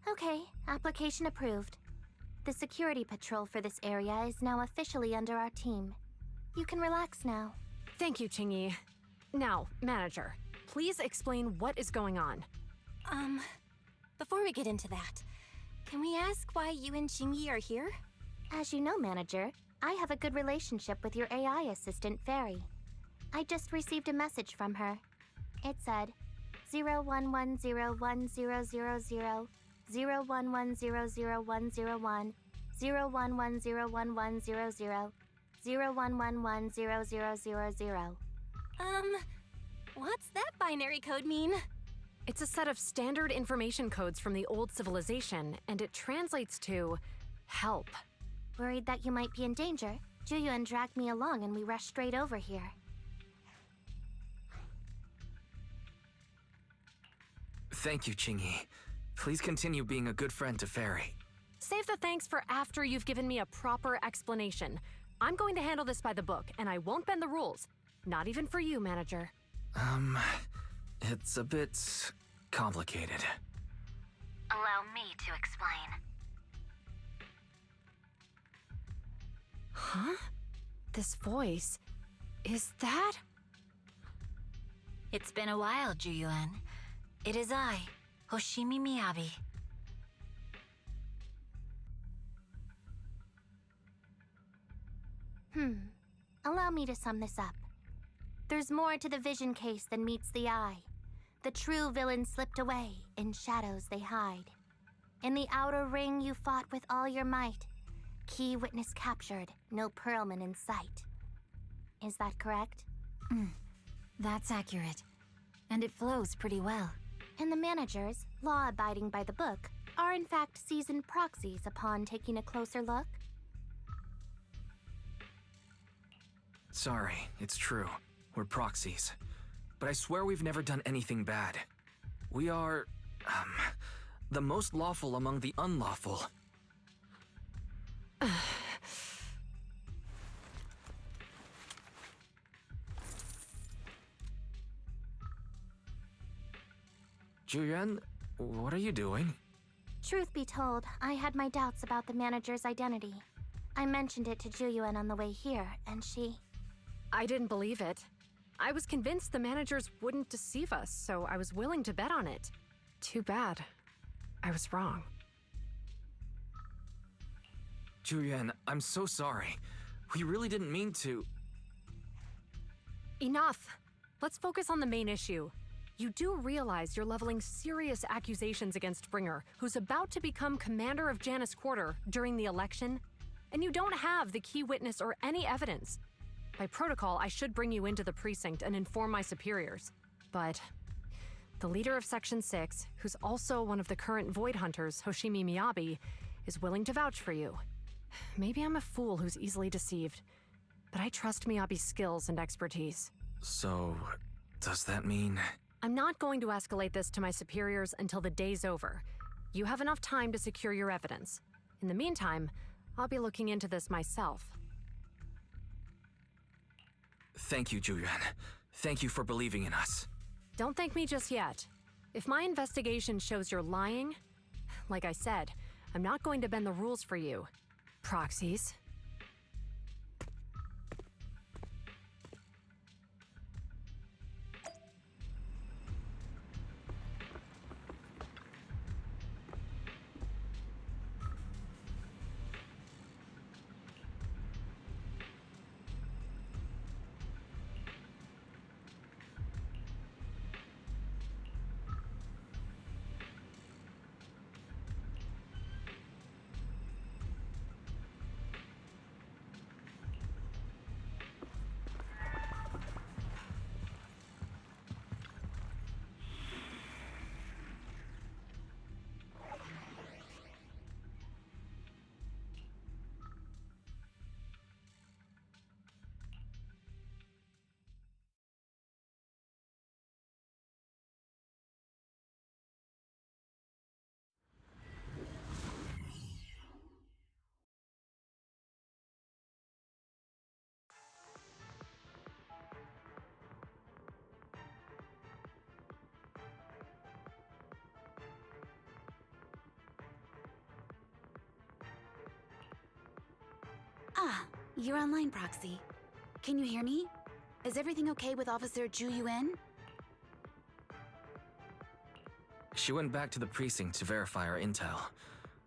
Okay, application approved. The security patrol for this area is now officially under our team. You can relax now. Thank you, Qingyi. Now, Manager, please explain what is going on. Before we get into that, can we ask why you and Qingyi are here? As you know, Manager, I have a good relationship with your AI assistant, Fairy. I just received a message from her. It said, 01101000, 01100101, 01101100, 01110000. What's that binary code mean? It's a set of standard information codes from the old civilization, and it translates to help. Worried that you might be in danger, Juyuan dragged me along and we rushed straight over here. Thank you, Qingyi. Please continue being a good friend to Fairy. Save the thanks for after you've given me a proper explanation. I'm going to handle this by the book, and I won't bend the rules. Not even for you, Manager. It's a bit complicated. Allow me to explain. Huh? This voice... is that... It's been a while, Juyuan. It is I, Hoshimi Miyabi. Allow me to sum this up. There's more to the vision case than meets the eye. The true villain slipped away, in shadows they hide. In the outer ring you fought with all your might. Key witness captured, no Pearlman in sight. Is that correct? That's accurate. And it flows pretty well. And the managers, law-abiding by the book, are in fact seasoned proxies upon taking a closer look? Sorry, it's true. We're proxies. But I swear we've never done anything bad. We are, the most lawful among the unlawful. Juyuan, what are you doing? Truth be told, I had my doubts about the manager's identity. I mentioned it to Juyuan on the way here, and she... I didn't believe it. I was convinced the managers wouldn't deceive us, so I was willing to bet on it. Too bad. I was wrong. Juyuan, I'm so sorry. We really didn't mean to... Enough! Let's focus on the main issue. You do realize you're leveling serious accusations against Bringer, who's about to become commander of Janus Quarter during the election? And you don't have the key witness or any evidence. By protocol, I should bring you into the precinct and inform my superiors. But the leader of Section 6, who's also one of the current Void Hunters, Hoshimi Miyabi, is willing to vouch for you. Maybe I'm a fool who's easily deceived, but I trust Miyabi's skills and expertise. So, does that mean... I'm not going to escalate this to my superiors until the day's over. You have enough time to secure your evidence. In the meantime, I'll be looking into this myself. Thank you, Julian. Thank you for believing in us. Don't thank me just yet. If my investigation shows you're lying, like I said, I'm not going to bend the rules for you. Proxies. Ah, you're online, Proxy. Can you hear me? Is everything okay with Officer Zhu Yuan? She went back to the precinct to verify our intel.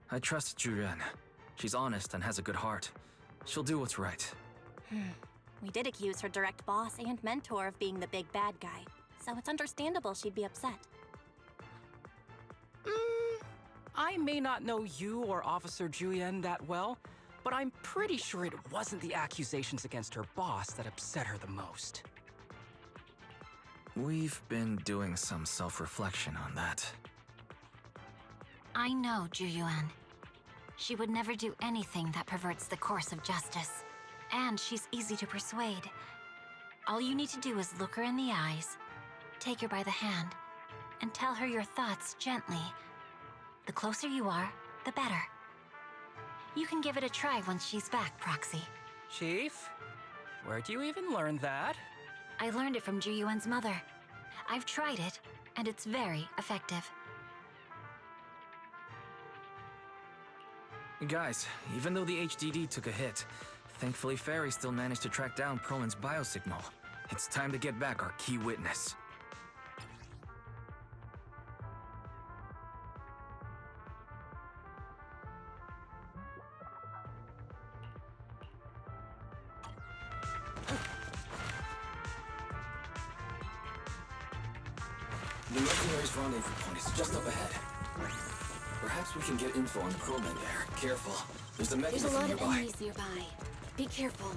I trust Julian. She's honest and has a good heart. She'll do what's right. We did accuse her direct boss and mentor of being the big bad guy, so it's understandable she'd be upset. I may not know you or Officer Julian that well, but I'm pretty sure it wasn't the accusations against her boss that upset her the most. We've been doing some self-reflection on that. I know Zhu Yuan. She would never do anything that perverts the course of justice. And she's easy to persuade. All you need to do is look her in the eyes, take her by the hand, and tell her your thoughts gently. The closer you are, the better. You can give it a try once she's back, Proxy. Chief? Where'd you even learn that? I learned it from Zhu Yuan's mother. I've tried it, and it's very effective. Guys, even though the HDD took a hit, thankfully Fairy still managed to track down Perlman's biosignal. It's time to get back our key witness. The mercenaries' rendezvous point is just up ahead. Perhaps we can get info on Perlman there. Careful. There's a There's a mechanism lot of nearby. enemies nearby. Be careful.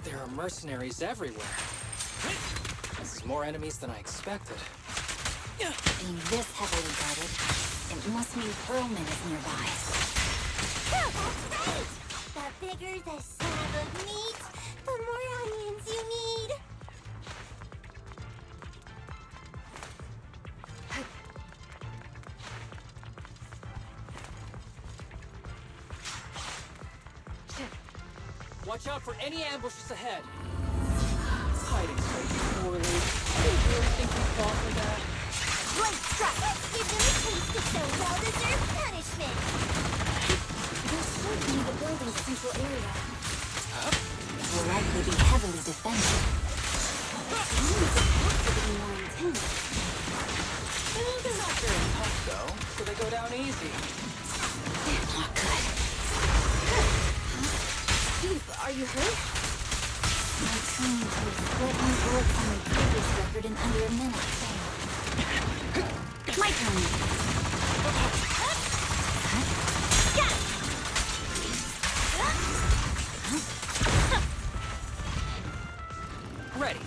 There are mercenaries everywhere. This is more enemies than I expected. Being this heavily guarded, it must mean Perlman is nearby. The bigger the slab of meat, the more onions you need. Watch out for any ambushes ahead. It's hiding so poorly. Do you really think we fall for that? Great strike! Let's give them a taste of some well-deserved punishment. This should be the building's central area. It will likely be heavily defended. It's supposed to be more intense. They're not very tough, though, so they go down easy. Not good. Chief, are you hurt? My training takes threatening bullets on my previous record in under a minute. My turn. Ready.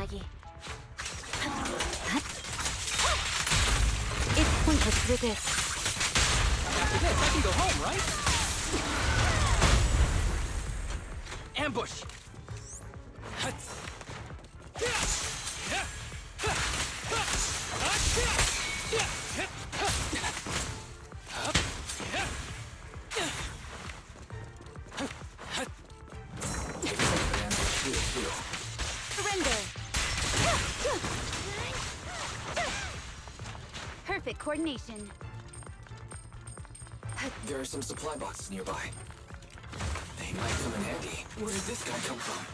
Maggie. It's pointless to resist. After this, I can go home, right? Ambush! Surrender! Perfect coordination. There are some supply boxes nearby. They might come in handy. Where did this guy come from?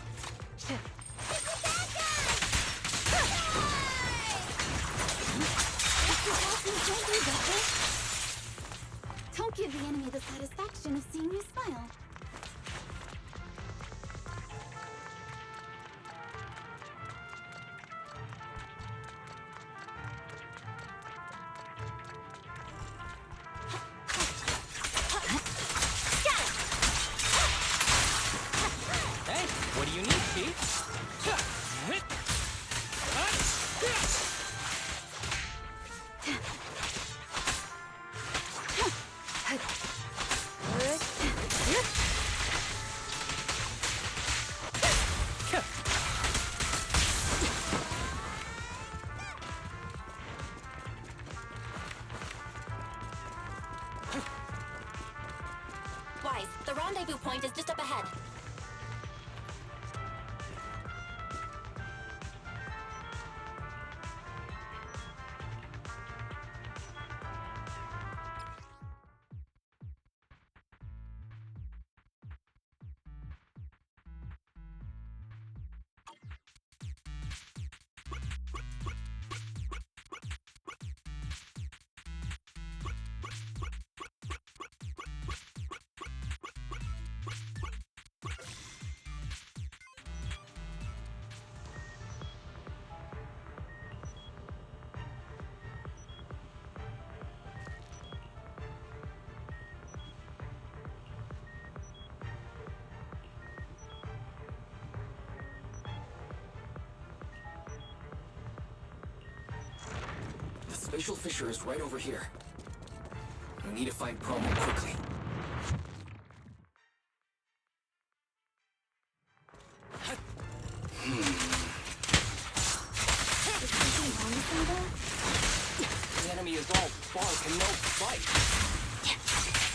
Don't give the enemy the satisfaction of seeing you smile. Hey, what do you need, Chief? Wise, the rendezvous point is just up ahead. The spatial fissure is right over here. We need to find Proman quickly. The enemy is all bark and no bite.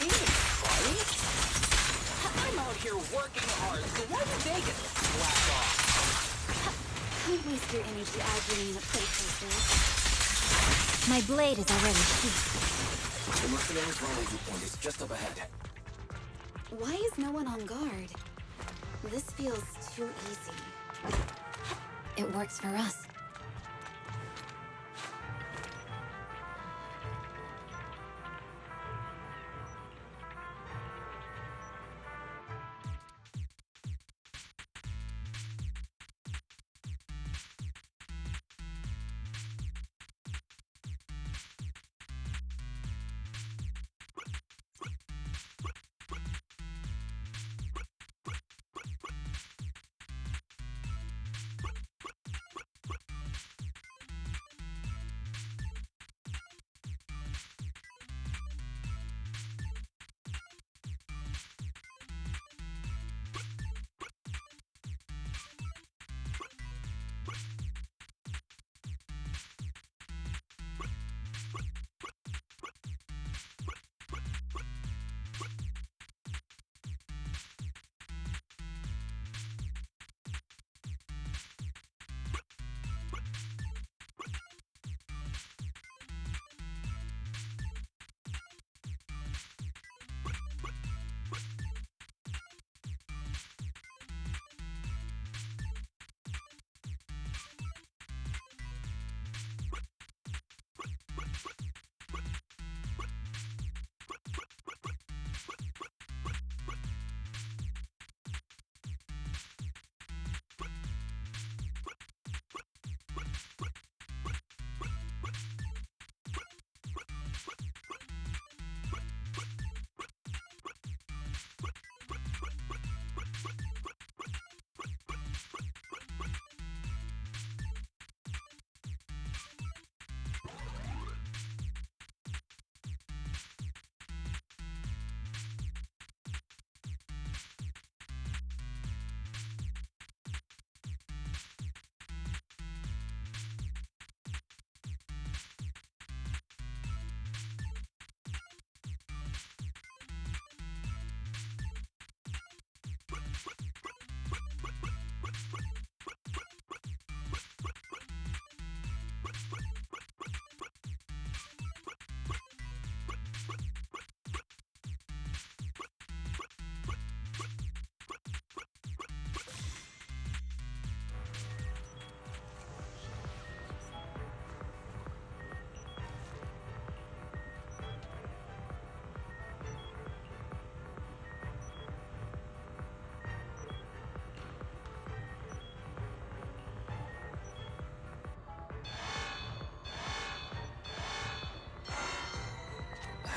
Even trying? I'm out here working hard, so why do they get to slack off? Don't waste your energy arguing at playtesters. My blade is already sheathed. The mercenaries' rendezvous point is just up ahead. Why is no one on guard? This feels too easy. It works for us.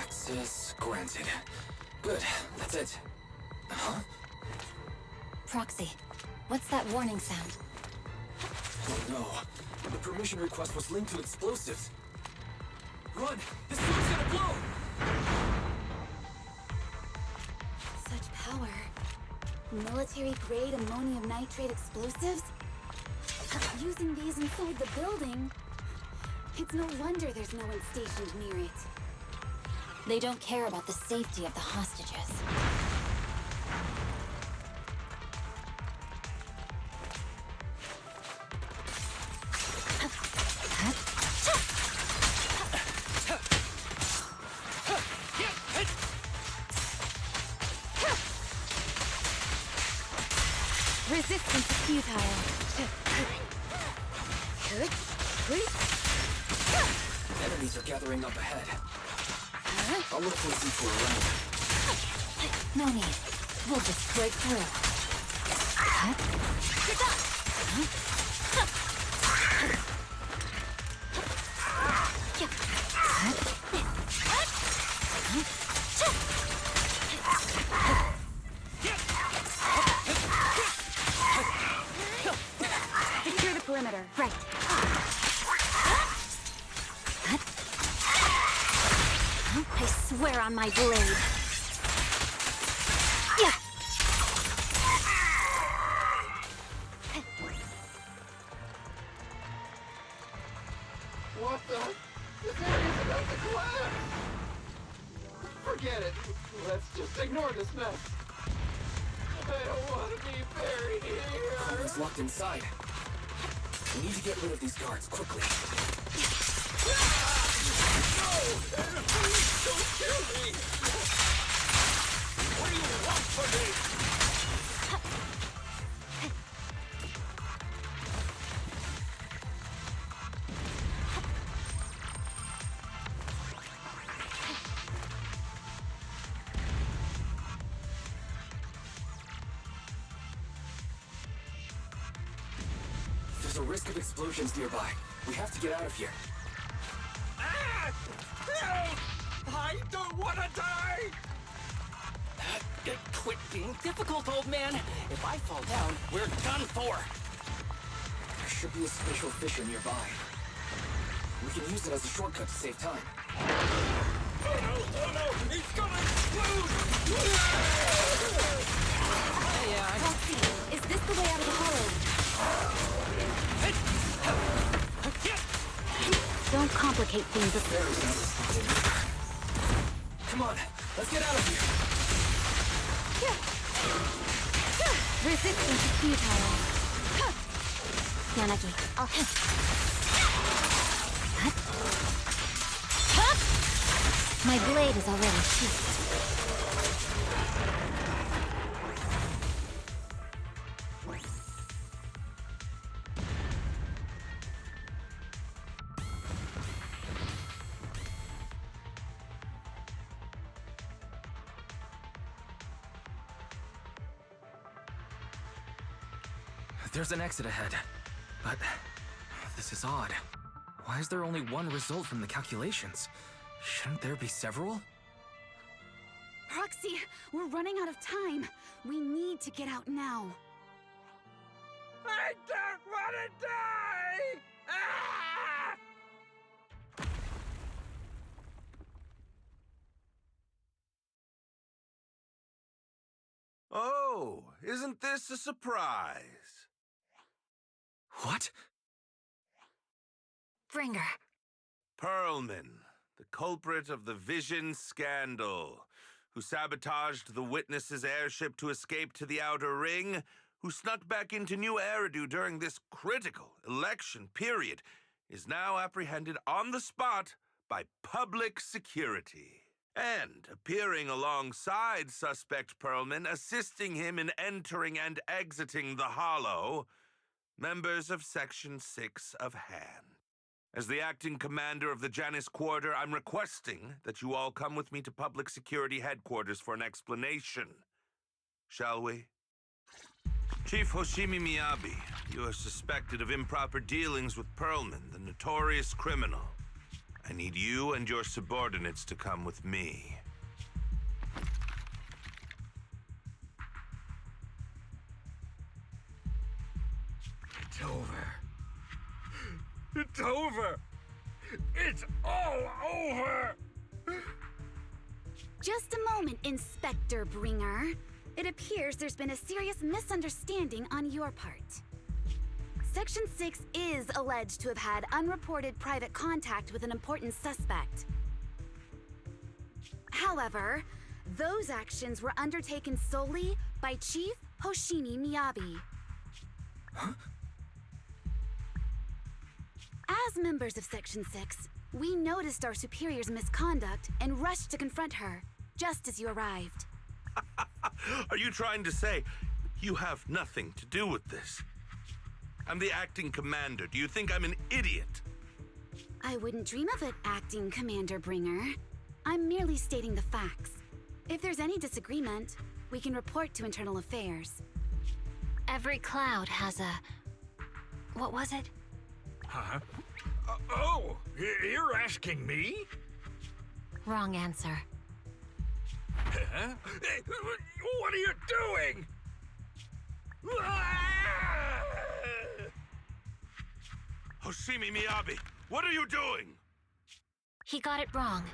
Access granted. Good, that's it. Huh? Proxy, what's that warning sound? Oh no. The permission request was linked to explosives. Run! This thing's gonna blow! Such power. Military-grade ammonium nitrate explosives? Using these inside the building? It's no wonder there's no one stationed near it. They don't care about the safety of the hostages. Resistance is futile. Enemies are gathering up ahead. I'll look for people around. No need. We'll just break through. Secure the perimeter. Right. I swear on my blade. Yeah. What the? This area's about to collapse! Forget it. Let's just ignore this mess. I don't want to be buried here. Coleman's locked inside. We need to get rid of these guards quickly. Don't kill me! What do you want from me? There's a risk of explosions nearby. We have to get out of here. Help! I don't want to die! Quit being difficult, old man. If I fall down, we're done for. There should be a spatial fissure nearby. We can use it as a shortcut to save time. Oh no! He's gonna explode! Hey, Proxy, is this the way out of the hollow? Don't complicate things. Come on, let's get out of here. Resistance is futile. Yanagi, I'll help. My blade is already sheathed. There's an exit ahead. But this is odd. Why is there only one result from the calculations? Shouldn't there be several? Proxy, we're running out of time. We need to get out now. I don't want to die! Ah! Oh, isn't this a surprise? What? Bringer. Perlman, the culprit of the Vision scandal, who sabotaged the Witness's airship to escape to the Outer Ring, who snuck back into New Eridu during this critical election period. is now apprehended on the spot by public security. And appearing alongside suspect Perlman, assisting him in entering and exiting the Hollow, members of Section 6 of Han. As the acting commander of the Janus Quarter, I'm requesting that you all come with me to Public Security Headquarters for an explanation. Shall we? Chief Hoshimi Miyabi, you are suspected of improper dealings with Perlman, the notorious criminal. I need you and your subordinates to come with me. It's over. It's over! It's all over! Just a moment, Inspector Bringer. It appears there's been a serious misunderstanding on your part. Section 6 is alleged to have had unreported private contact with an important suspect. However, those actions were undertaken solely by Chief Hoshimi Miyabi. Huh? As members of Section 6, we noticed our superior's misconduct and rushed to confront her, just as you arrived. Are you trying to say you have nothing to do with this? I'm the acting commander. Do you think I'm an idiot? I wouldn't dream of it, Acting Commander Bringer. I'm merely stating the facts. If there's any disagreement, we can report to Internal Affairs. Every cloud has a... What was it? Huh? You're asking me? Wrong answer. Huh? What are you doing? Hoshimi Miyabi, what are you doing? He got it wrong,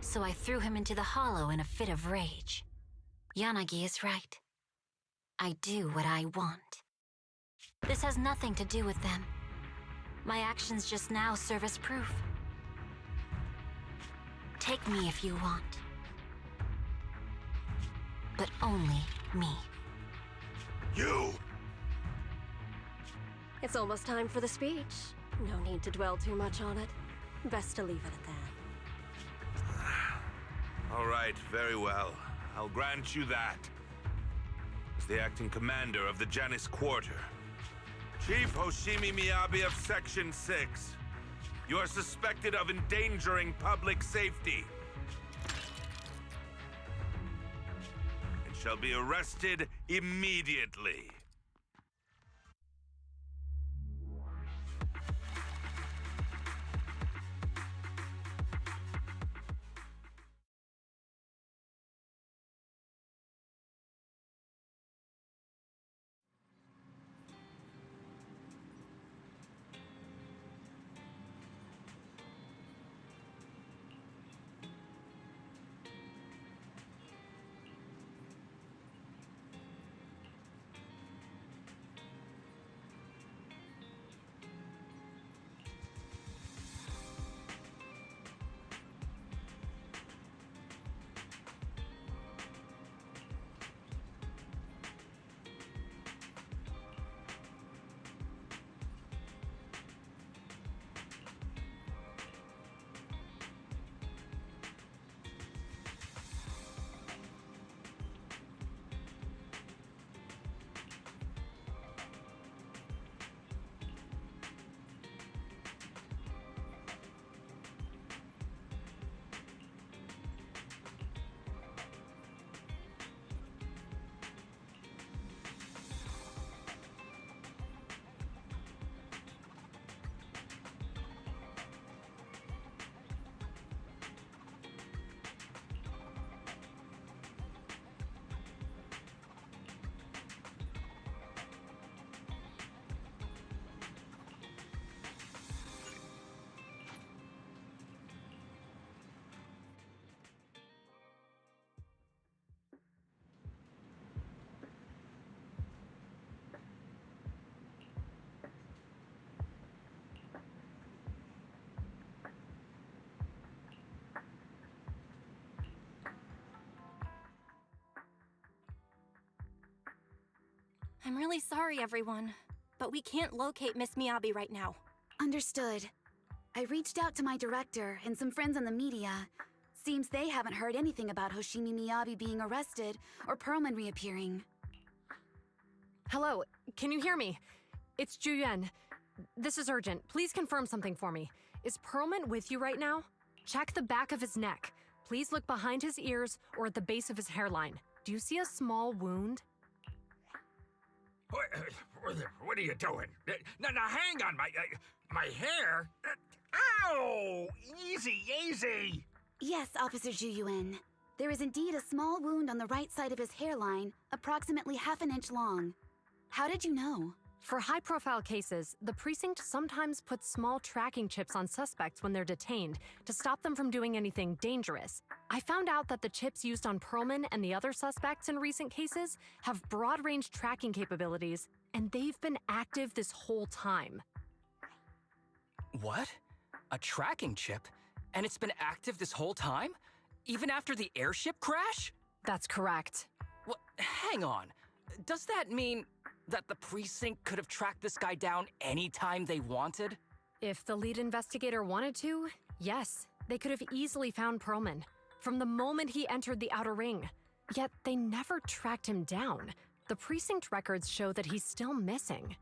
so I threw him into the hollow in a fit of rage. Yanagi is right. I do what I want. This has nothing to do with them. My actions just now serve as proof. Take me if you want. But only me. You! It's almost time for the speech. No need to dwell too much on it. Best to leave it at that. All right, very well. I'll grant you that. As the acting commander of the Janus Quarter, Chief Hoshimi Miyabi of Section 6, you are suspected of endangering public safety and shall be arrested immediately. I'm really sorry, everyone, but we can't locate Miss Miyabi right now. Understood. I reached out to my director and some friends in the media. Seems they haven't heard anything about Hoshimi Miyabi being arrested or Perlman reappearing. Hello, can you hear me? It's Juyuan. This is urgent. Please confirm something for me. Is Perlman with you right now? Check the back of his neck. Please look behind his ears or at the base of his hairline. Do you see a small wound? What are you doing? Now, hang on, my hair? Ow! Easy, easy! Yes, Officer Juyuan. There is indeed a small wound on the right side of his hairline, approximately half an inch long. How did you know? For high-profile cases, the precinct sometimes puts small tracking chips on suspects when they're detained to stop them from doing anything dangerous. I found out that the chips used on Perlman and the other suspects in recent cases have broad-range tracking capabilities, and they've been active this whole time. What? A tracking chip? And it's been active this whole time? Even after the airship crash? That's correct. What? Hang on. Does that mean that the precinct could have tracked this guy down anytime they wanted? If the lead investigator wanted to, yes, they could have easily found Perlman from the moment he entered the outer ring. Yet they never tracked him down. The precinct records show that he's still missing.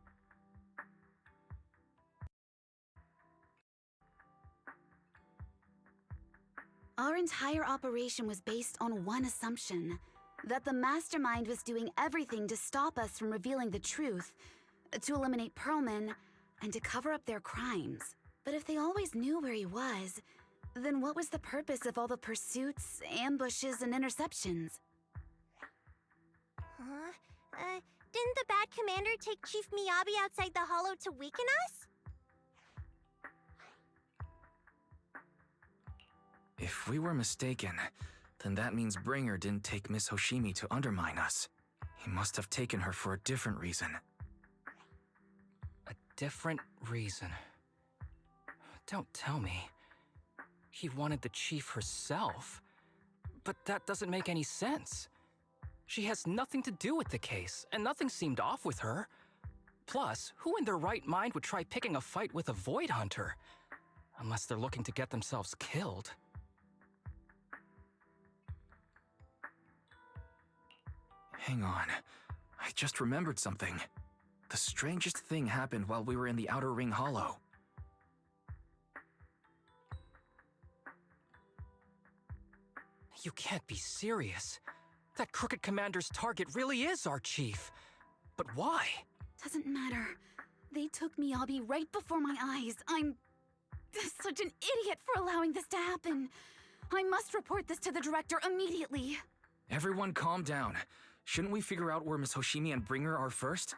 Our entire operation was based on one assumption, that the mastermind was doing everything to stop us from revealing the truth, to eliminate Perlman, and to cover up their crimes. But if they always knew where he was, then what was the purpose of all the pursuits, ambushes, and interceptions? Didn't the bad commander take Chief Miyabi outside the hollow to weaken us? If we were mistaken, then that means Bringer didn't take Miss Hoshimi to undermine us. He must have taken her for a different reason. A different reason? Don't tell me. He wanted the chief herself? But that doesn't make any sense. She has nothing to do with the case, and nothing seemed off with her. Plus, who in their right mind would try picking a fight with a Void Hunter? Unless they're looking to get themselves killed. Hang on. I just remembered something. The strangest thing happened while we were in the Outer Ring Hollow. You can't be serious. That crooked commander's target really is our chief. But why? Doesn't matter. They took Miyabi right before my eyes. I'm such an idiot for allowing this to happen. I must report this to the director immediately. Everyone calm down. Shouldn't we figure out where Miss Hoshimi and Bringer are first?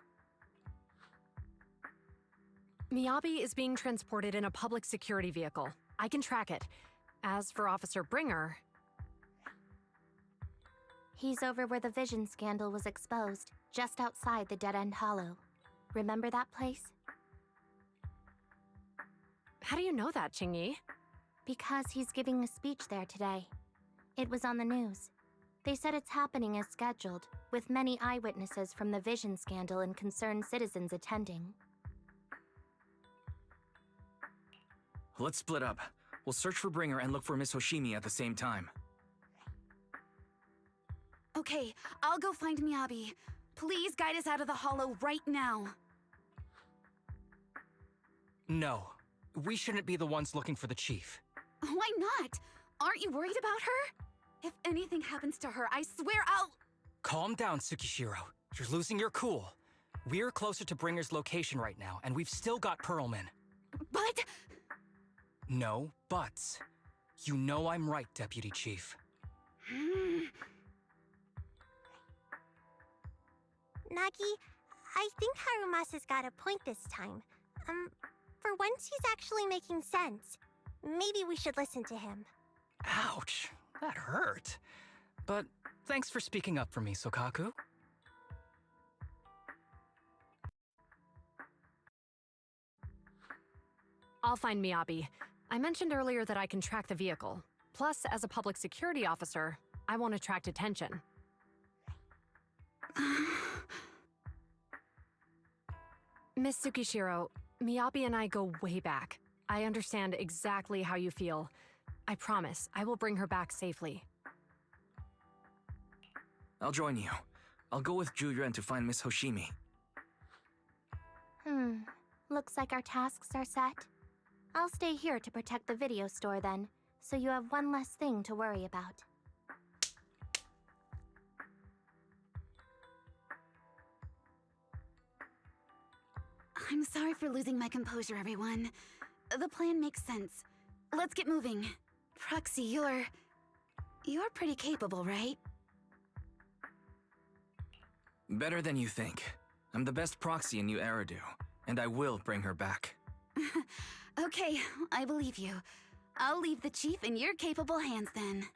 Miyabi is being transported in a public security vehicle. I can track it. As for Officer Bringer... He's over where the vision scandal was exposed, just outside the Dead-End Hollow. Remember that place? How do you know that, Qingyi? Because he's giving a speech there today. It was on the news. They said it's happening as scheduled, with many eyewitnesses from the vision scandal and concerned citizens attending. Let's split up. We'll search for Bringer and look for Miss Hoshimi at the same time. Okay, I'll go find Miyabi. Please guide us out of the hollow right now. No. We shouldn't be the ones looking for the chief. Why not? Aren't you worried about her? If anything happens to her, I swear I'll... Calm down, Tsukishiro. You're losing your cool. We're closer to Bringer's location right now, and we've still got Perlman. But... No buts. You know I'm right, Deputy Chief. Nagi, I think Harumasa's got a point this time. For once he's actually making sense. Maybe we should listen to him. Ouch, that hurt. But thanks for speaking up for me, Sokaku. I'll find Miyabi. I mentioned earlier that I can track the vehicle. Plus, as a public security officer, I won't attract attention. Miss Tsukishiro, Miyabi and I go way back. I understand exactly how you feel. I promise, I will bring her back safely. I'll join you. I'll go with Zhu Yuan to find Miss Hoshimi. Looks like our tasks are set. I'll stay here to protect the video store then, so you have one less thing to worry about. I'm sorry for losing my composure, everyone. The plan makes sense. Let's get moving. Proxy, you're pretty capable, right? Better than you think. I'm the best proxy in New Eridu, and I will bring her back. Okay, I believe you. I'll leave the chief in your capable hands then.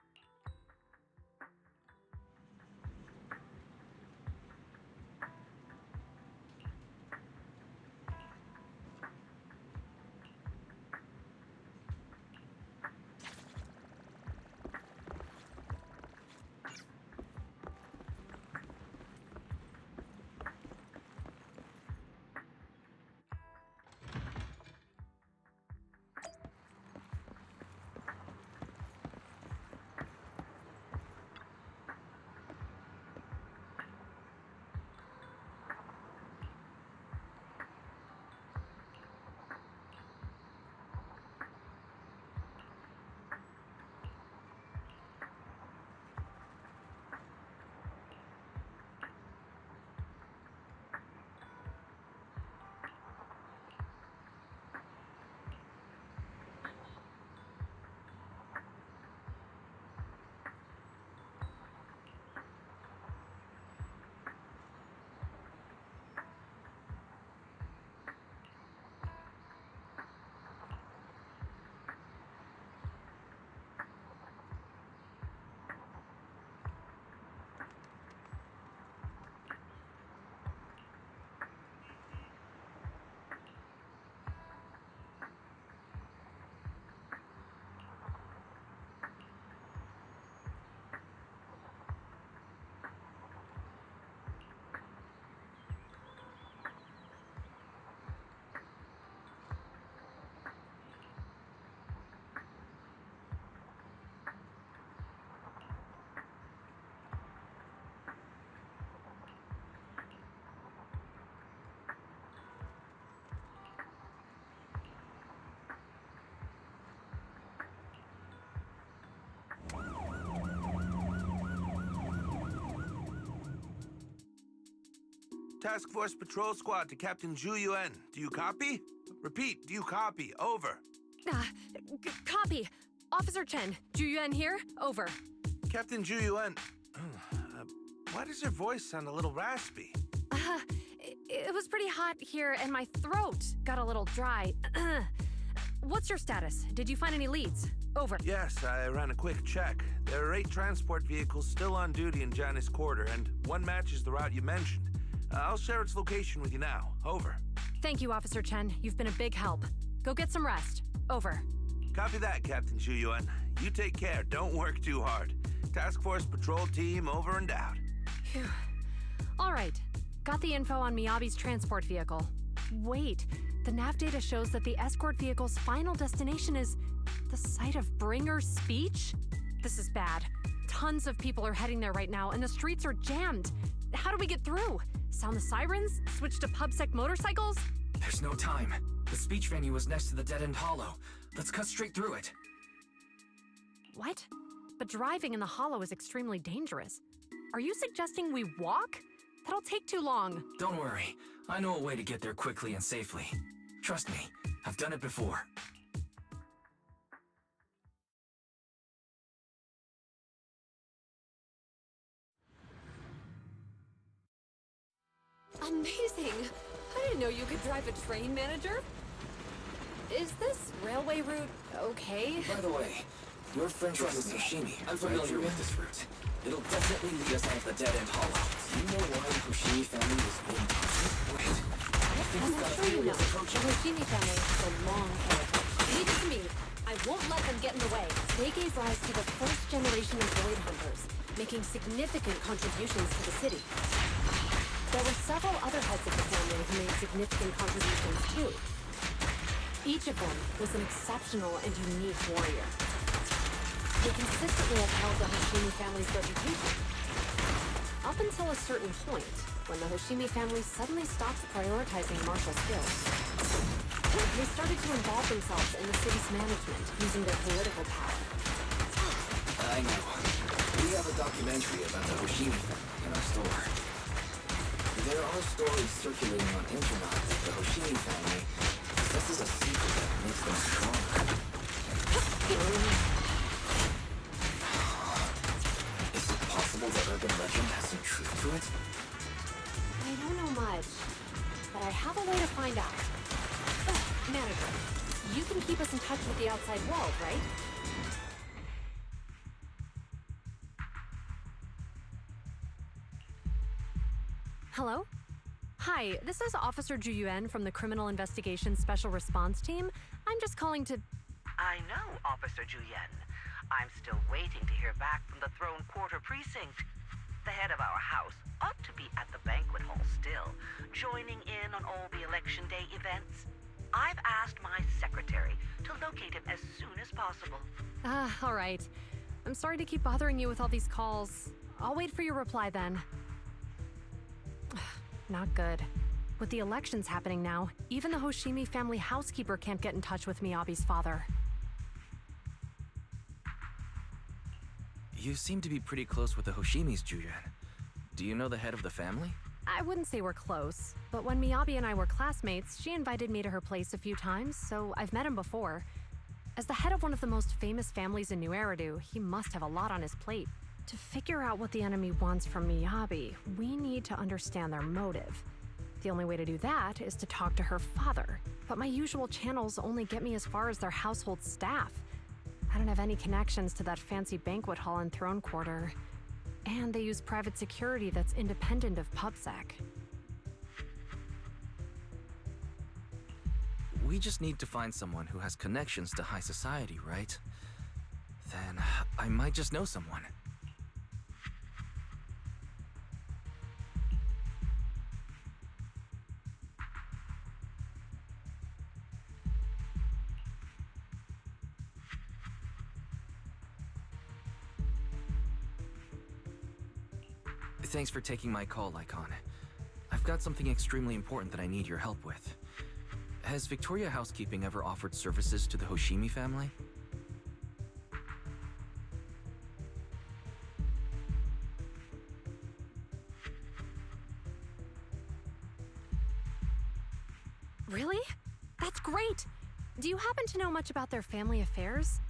Task Force Patrol Squad to Captain Zhu Yuan. Do you copy? Repeat, do you copy? Over. Copy. Officer Chen, Zhu Yuan here. Over. Captain Zhu Yuan, why does your voice sound a little raspy? It was pretty hot here, and my throat got a little dry. What's your status? Did you find any leads? Over. Yes, I ran a quick check. There are 8 transport vehicles still on duty in Janice Quarter, and one matches the route you mentioned. I'll share its location with you now. Over. Thank you, Officer Chen. You've been a big help. Go get some rest. Over. Copy that, Captain Zhu Yuan. You take care. Don't work too hard. Task Force Patrol Team over and out. Phew. All right. Got the info on Miyabi's transport vehicle. Wait. The nav data shows that the escort vehicle's final destination is the site of Bringer's speech? This is bad. Tons of people are heading there right now, and the streets are jammed. How do we get through? Sound the sirens? Switch to PubSec motorcycles? There's no time. The speech venue was next to the dead-end hollow. Let's cut straight through it. What? But driving in the hollow is extremely dangerous. Are you suggesting we walk? That'll take too long. Don't worry. I know a way to get there quickly and safely. Trust me, I've done it before. Amazing! I didn't know you could drive a train, manager. Is this railway route okay? By the way, your friend Miss Hoshimi. I'm familiar with this route. It'll definitely lead us out of the dead-end hollow. Do you know why the Hoshimi family was being targeted? Wait. I'm not sure you know. The Hoshimi family has a long heritage. Leave it to me. I won't let them get in the way. They gave rise to the first generation of void hunters, making significant contributions to the city. There were several other heads of the family who made significant contributions too. Each of them was an exceptional and unique warrior. They consistently upheld the Hoshimi family's reputation. Up until a certain point, when the Hoshimi family suddenly stopped prioritizing martial skills. They started to involve themselves in the city's management using their political power. I know. We have a documentary about the Hoshimi family in our store. There are stories circulating on internet that the Hoshimi family possesses a secret that makes them stronger. Is it possible the urban legend has some truth to it? I don't know much, but I have a way to find out. Manager, you can keep us in touch with the outside world, right? Hello? Hi, this is Officer Ju Yuan from the Criminal Investigation Special Response Team. I'm just calling to... I know, Officer Ju Yuan. I'm still waiting to hear back from the Throne Quarter Precinct. The head of our house ought to be at the banquet hall still, joining in on all the Election Day events. I've asked my secretary to locate him as soon as possible. All right. I'm sorry to keep bothering you with all these calls. I'll wait for your reply then. Not good. With the elections happening now, even the Hoshimi family housekeeper can't get in touch with Miyabi's father. You seem to be pretty close with the Hoshimis, Juyan. Do you know the head of the family? I wouldn't say we're close, but when Miyabi and I were classmates, she invited me to her place a few times, so I've met him before. As the head of one of the most famous families in New Eridu, he must have a lot on his plate. To figure out what the enemy wants from Miyabi, we need to understand their motive. The only way to do that is to talk to her father, but my usual channels only get me as far as their household staff. I don't have any connections to that fancy banquet hall and throne quarter. And they use private security that's independent of PubSec. We just need to find someone who has connections to high society, right? Then I might just know someone. Thanks for taking my call, Lycon. I've got something extremely important that I need your help with. Has Victoria Housekeeping ever offered services to the Hoshimi family? Really? That's great! Do you happen to know much about their family affairs?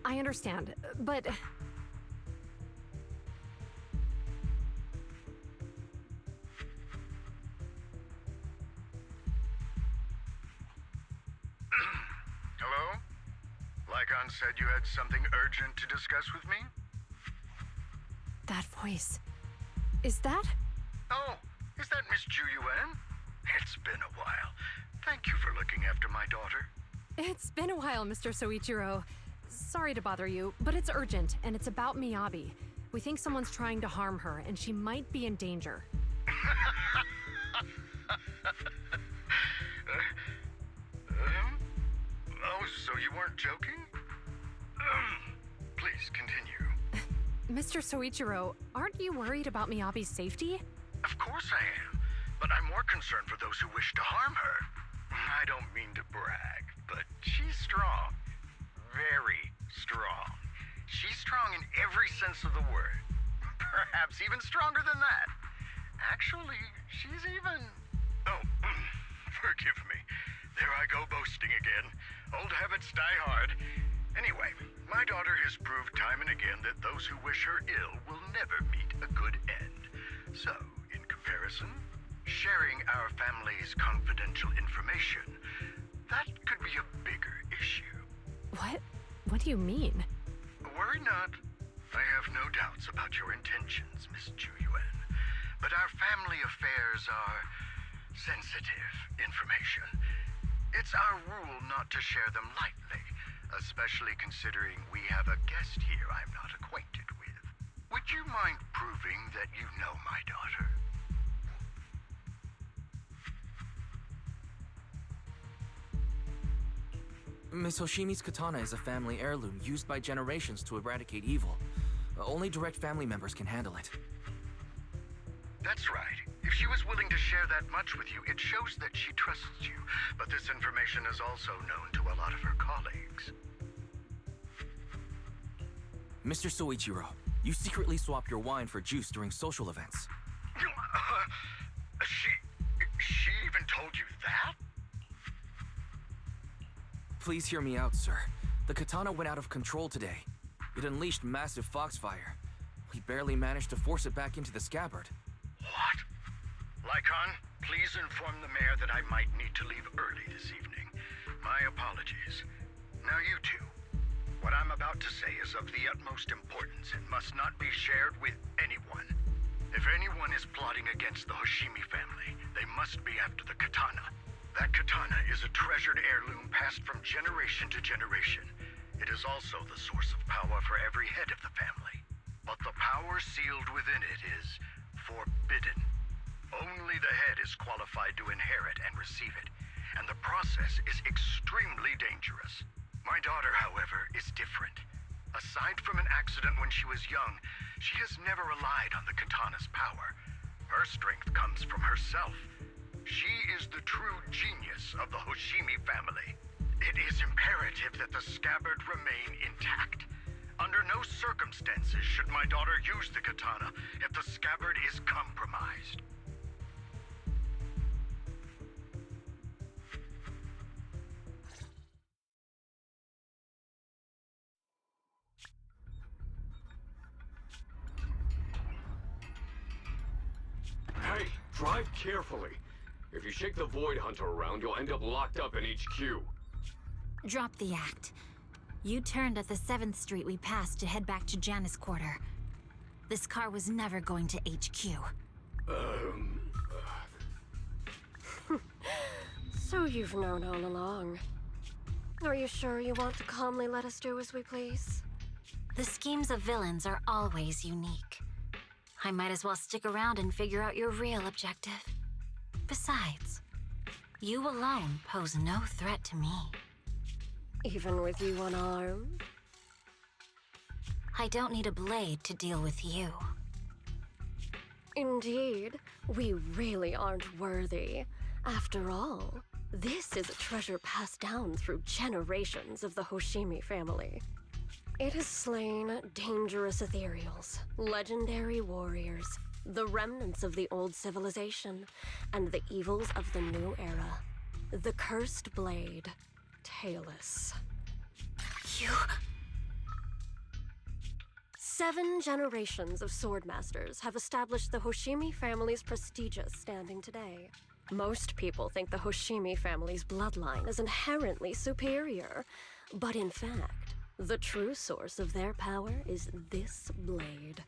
I understand, but... Hello? Lycon said you had something urgent to discuss with me? That voice... Is that... Oh, is that Miss Ju Yuan? It's been a while. Thank you for looking after my daughter. It's been a while, Mr. Soichiro. Sorry to bother you, but it's urgent, and it's about Miyabi. We think someone's trying to harm her, and she might be in danger. Oh, so you weren't joking? Please continue. Mr. Soichiro, aren't you worried about Miyabi's safety? Of course I am, but I'm more concerned for those who wish to harm her. I don't mean to brag, but she's strong. Very strong. She's strong in every sense of the word. Perhaps even stronger than that. Actually, she's even... Oh, forgive me. There I go boasting again. Old habits die hard. Anyway, my daughter has proved time and again that those who wish her ill will never meet a good end. So, in comparison, sharing our family's confidential information, that could be a bigger issue. What do you mean? Worry not. I have no doubts about your intentions, Miss Juyuan. But our family affairs are sensitive information. It's our rule not to share them lightly, especially considering we have a guest here I'm not acquainted with. Would you mind proving that you know my daughter? Miss Hoshimi's katana is a family heirloom used by generations to eradicate evil. Only direct family members can handle it. That's right. If she was willing to share that much with you, it shows that she trusts you. But this information is also known to a lot of her colleagues. Mr. Soichiro, you secretly swap your wine for juice during social events. She even told you that? Please hear me out, sir. The katana went out of control today. It unleashed massive foxfire. We barely managed to force it back into the scabbard. What? Lycon, please inform the mayor that I might need to leave early this evening. My apologies. Now you two. What I'm about to say is of the utmost importance and must not be shared with anyone. If anyone is plotting against the Hoshimi family, they must be after the katana. That katana is a treasured heirloom passed from generation to generation. It is also the source of power for every head of the family. But the power sealed within it is forbidden. Only the head is qualified to inherit and receive it, and the process is extremely dangerous. My daughter, however, is different. Aside from an accident when she was young, she has never relied on the katana's power. Her strength comes from herself. She is the true genius of the Hoshimi family. It is imperative that the scabbard remain intact. Under no circumstances should my daughter use the katana if the scabbard is compromised. Hey, drive carefully. If you shake the Void Hunter around, you'll end up locked up in HQ. Drop the act. You turned at the 7th Street we passed to head back to Janus Quarter. This car was never going to HQ. So you've known all along. Are you sure you want to calmly let us do as we please? The schemes of villains are always unique. I might as well stick around and figure out your real objective. Besides, you alone pose no threat to me. Even with you unarmed? I don't need a blade to deal with you. Indeed, we really aren't worthy. After all, this is a treasure passed down through generations of the Hoshimi family. It has slain dangerous ethereals, legendary warriors, the remnants of the old civilization, and the evils of the new era. The cursed blade, Talus. You... 7 generations of swordmasters have established the Hoshimi family's prestigious standing today. Most people think the Hoshimi family's bloodline is inherently superior, but in fact, the true source of their power is this blade.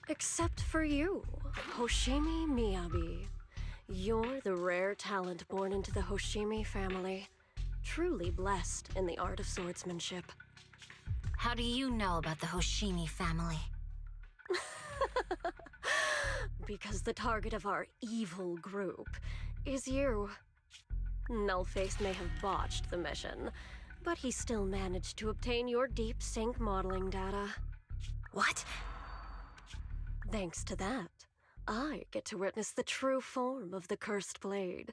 Except for you, Hoshimi Miyabi. You're the rare talent born into the Hoshimi family, truly blessed in the art of swordsmanship. How do you know about the Hoshimi family? Because the target of our evil group is you. Nullface may have botched the mission, but he still managed to obtain your deep sync modeling data. What? Thanks to that, I get to witness the true form of the cursed blade.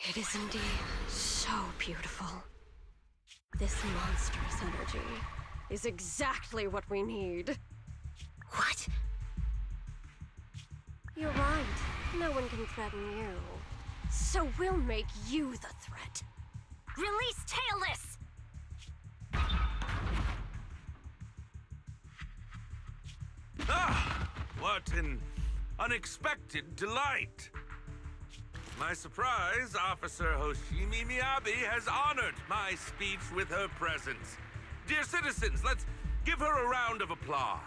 It is indeed so beautiful. This monstrous energy is exactly what we need. What? You're right. No one can threaten you. So we'll make you the threat. Release Talus! Ah! What an unexpected delight! my surprise, Officer Hoshimi Miyabi has honored my speech with her presence. Dear citizens, let's give her a round of applause.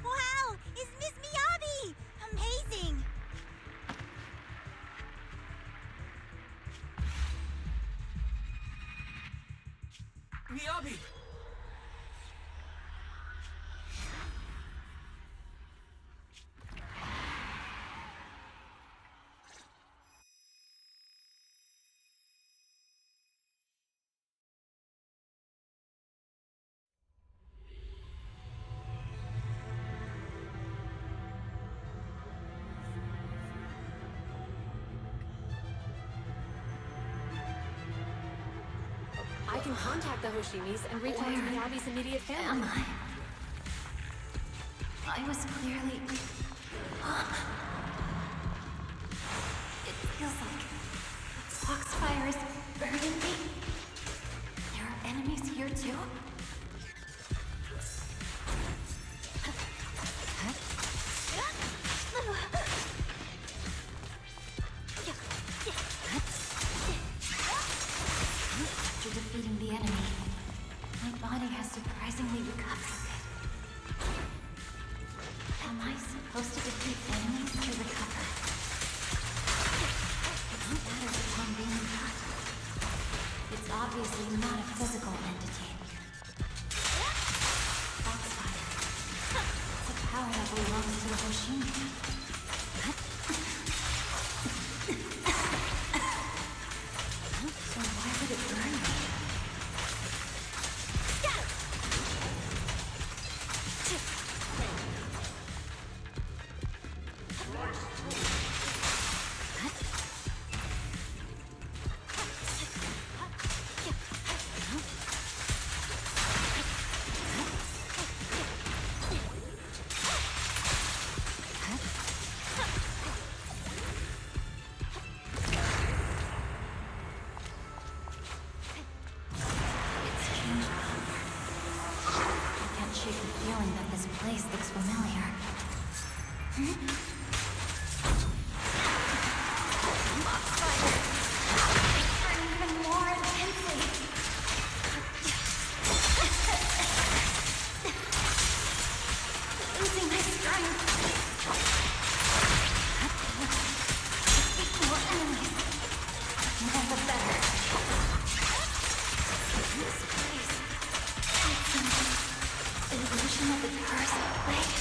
Wow! It's Miss Miyabi! Amazing! Miyabi! I can contact the Hoshimis and reach out to Miyabi's immediate family. Am I? I was clearly... It feels like the foxfire is burning me. There are enemies here too? After defeating the enemy, my body has surprisingly recovered a bit. Am I supposed to defeat enemies to recover? It matters upon being cut. It's obviously not a physical entity. Foxfire. It's a power that belongs to the Hoshimi. So why would it burn me? Feeling that this place looks familiar. Foxfire! It's burning even more intensely. Losing my strength. Defeat more enemies. More the better. This place. It's illusion of the first place.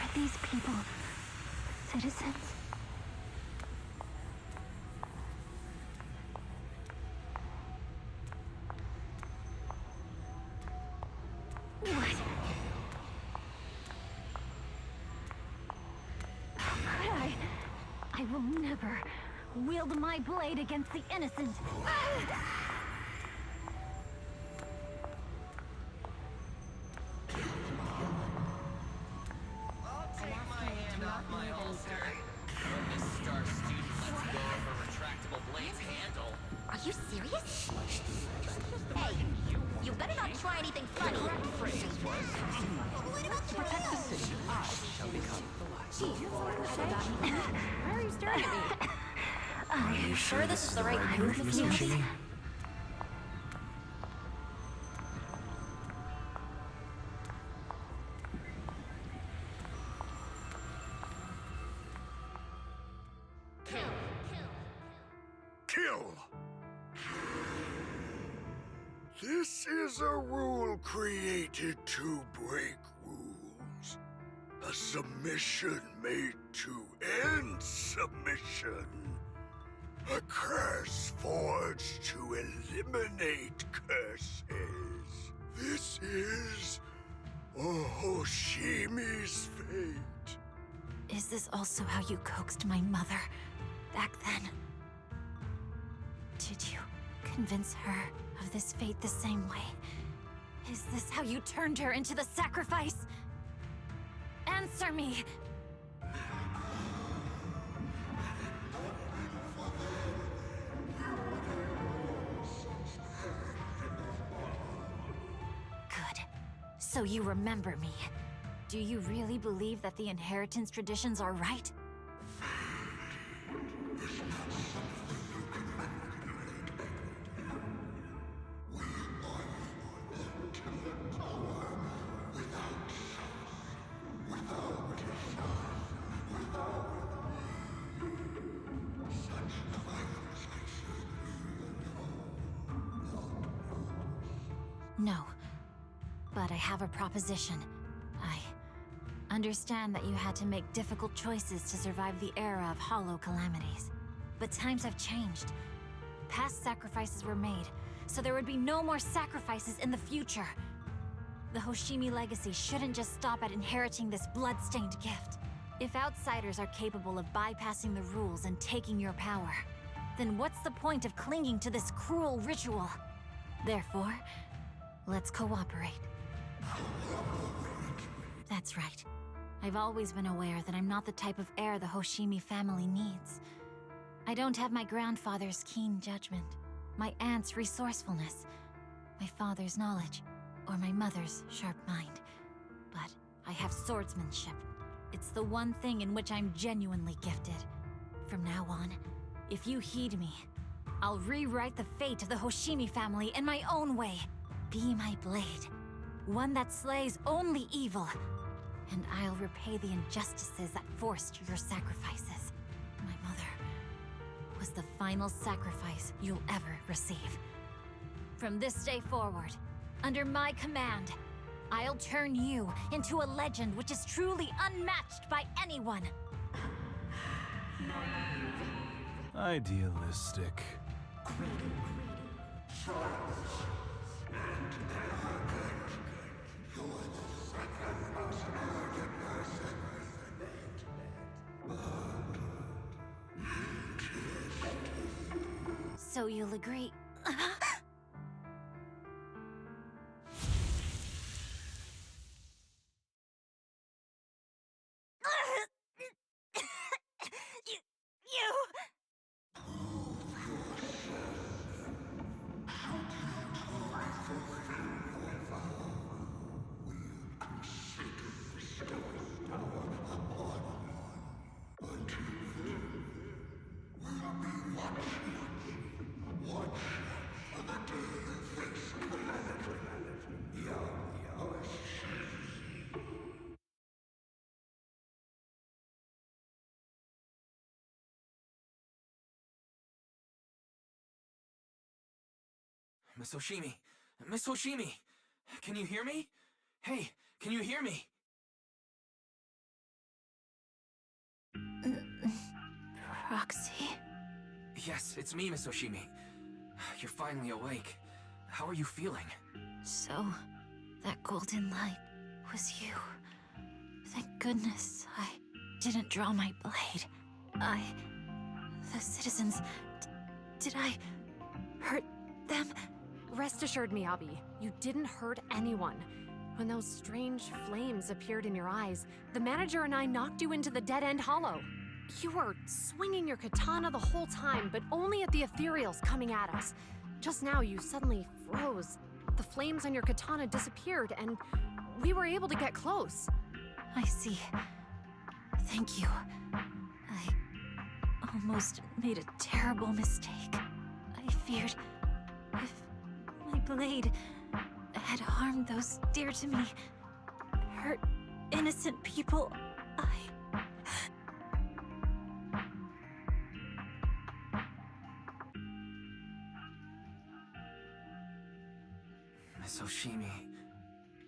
Are these people citizens? What? I will never wield my blade against the innocent. I'll take my hand off my holster. When Miss Star Student lets go of her retractable blade's handle. Are you serious? Hey, you better not try anything funny. The correct phrase was, to protect the city, I shall become the light. Why are you staring at me? Are you sure this is the right move, Miss Yoshi? Kill! This is a rule created to break rules. A submission made to end submission. A curse forged to eliminate curses. This is Hoshimi's fate. Is this also how you coaxed my mother back then? Did you convince her of this fate the same way? Is this how you turned her into the sacrifice? Answer me! Good. So you remember me. Do you really believe that the inheritance traditions are right? No. But I have a proposition. I understand that you had to make difficult choices to survive the era of hollow calamities. But times have changed. Past sacrifices were made, so there would be no more sacrifices in the future. The Hoshimi legacy shouldn't just stop at inheriting this blood-stained gift. If outsiders are capable of bypassing the rules and taking your power, then what's the point of clinging to this cruel ritual? Therefore, let's cooperate. That's right. I've always been aware that I'm not the type of heir the Hoshimi family needs. I don't have my grandfather's keen judgment, my aunt's resourcefulness, my father's knowledge, or my mother's sharp mind. But I have swordsmanship. It's the one thing in which I'm genuinely gifted. From now on, if you heed me, I'll rewrite the fate of the Hoshimi family in my own way. Be my blade, one that slays only evil, and I'll repay the injustices that forced your sacrifices. My mother was the final sacrifice you'll ever receive. From this day forward, under my command, I'll turn you into a legend which is truly unmatched by anyone. Idealistic. So you'll agree. Miss Hoshimi! Miss Hoshimi! Can you hear me? Hey, can you hear me? Proxy? Yes, it's me, Miss Oshimi. You're finally awake. How are you feeling? So, that golden light was you. Thank goodness I didn't draw my blade. The citizens... did I hurt them? Rest assured, Miyabi, you didn't hurt anyone. When those strange flames appeared in your eyes, the manager and I knocked you into the dead-end hollow. You were swinging your katana the whole time, but only at the ethereals coming at us. Just now, you suddenly froze. The flames on your katana disappeared, and we were able to get close. I see. Thank you. I almost made a terrible mistake. I feared if my blade had harmed those dear to me, hurt innocent people, Miss Oshimi.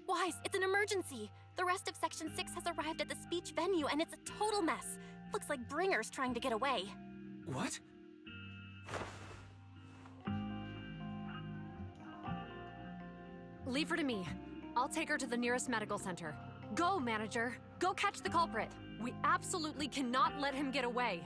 Wise, it's an emergency! The rest of Section 6 has arrived at the speech venue, and it's a total mess. Looks like Bringer's trying to get away. What? Leave her to me. I'll take her to the nearest medical center. Go, manager. Go catch the culprit. We absolutely cannot let him get away.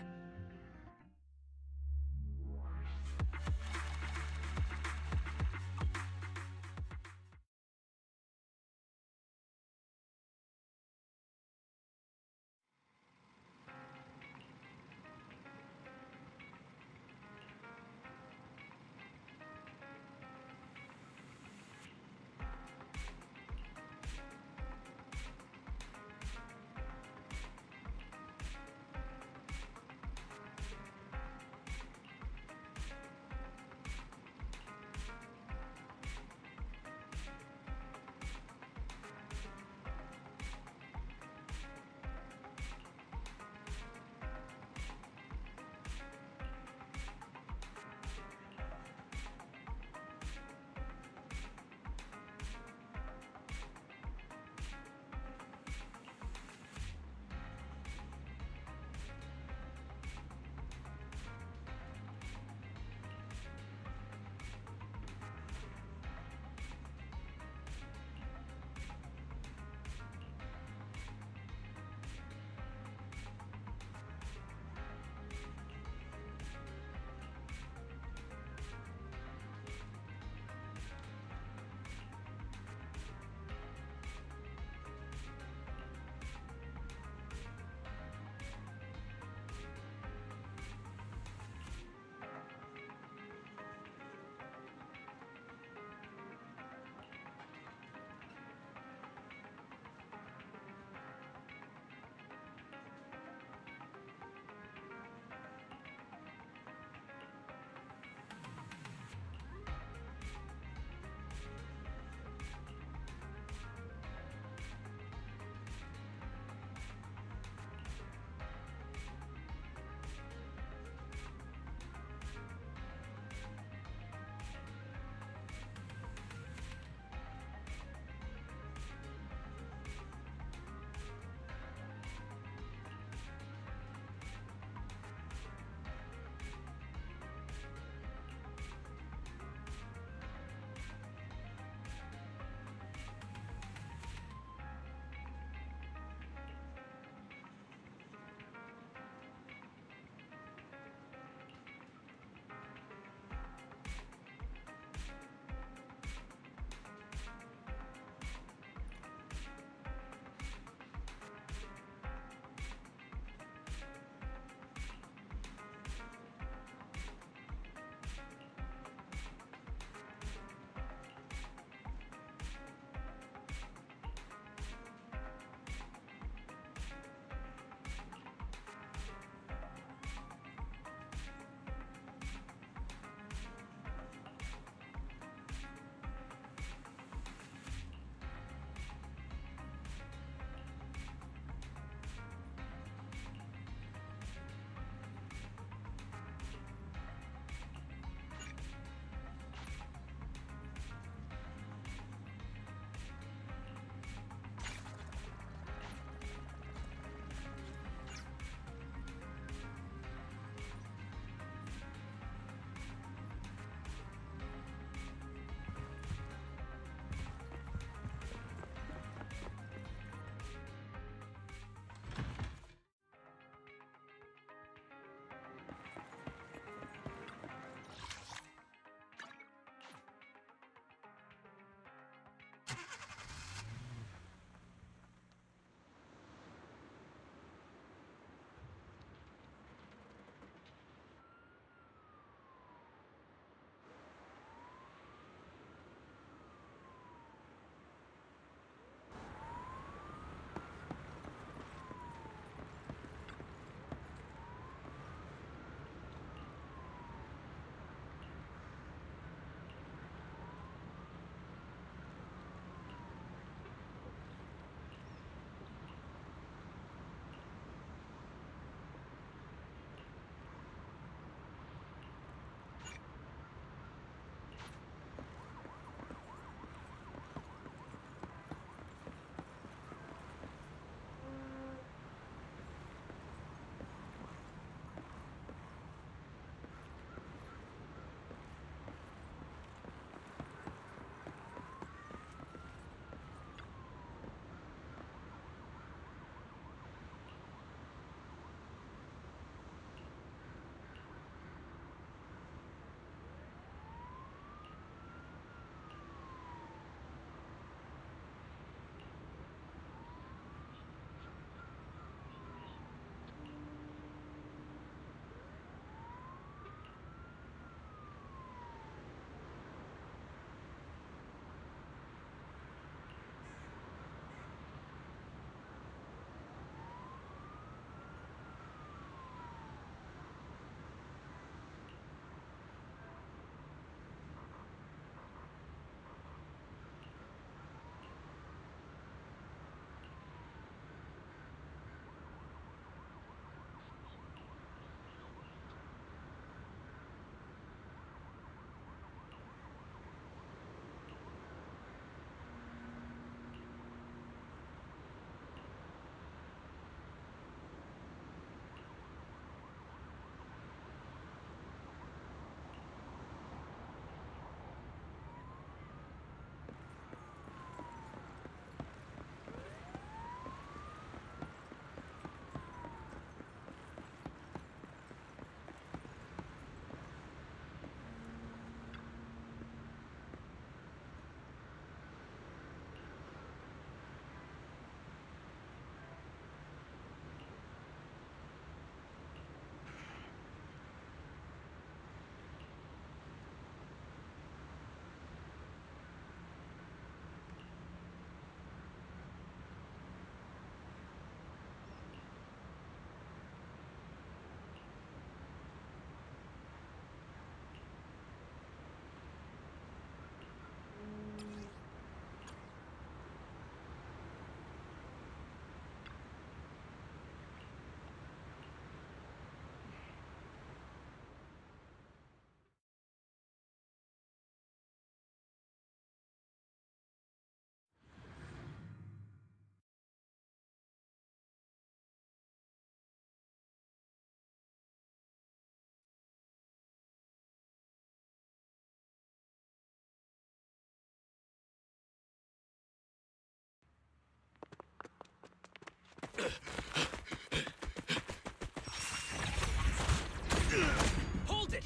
Hold it!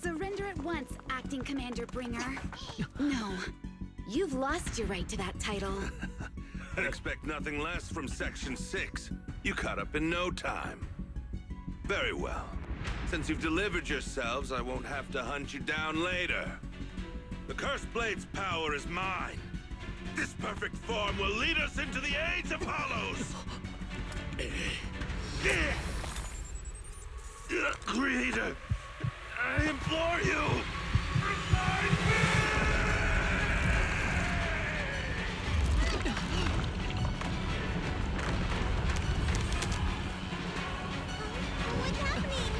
Surrender at once, Acting Commander Bringer. No. You've lost your right to that title. I expect nothing less from Section 6. You caught up in no time. Very well. Since you've delivered yourselves, I won't have to hunt you down later. The Cursed Blade's power is mine. This perfect form will lead us into the age of hollows! Creator, I implore you! Revive me! What's happening?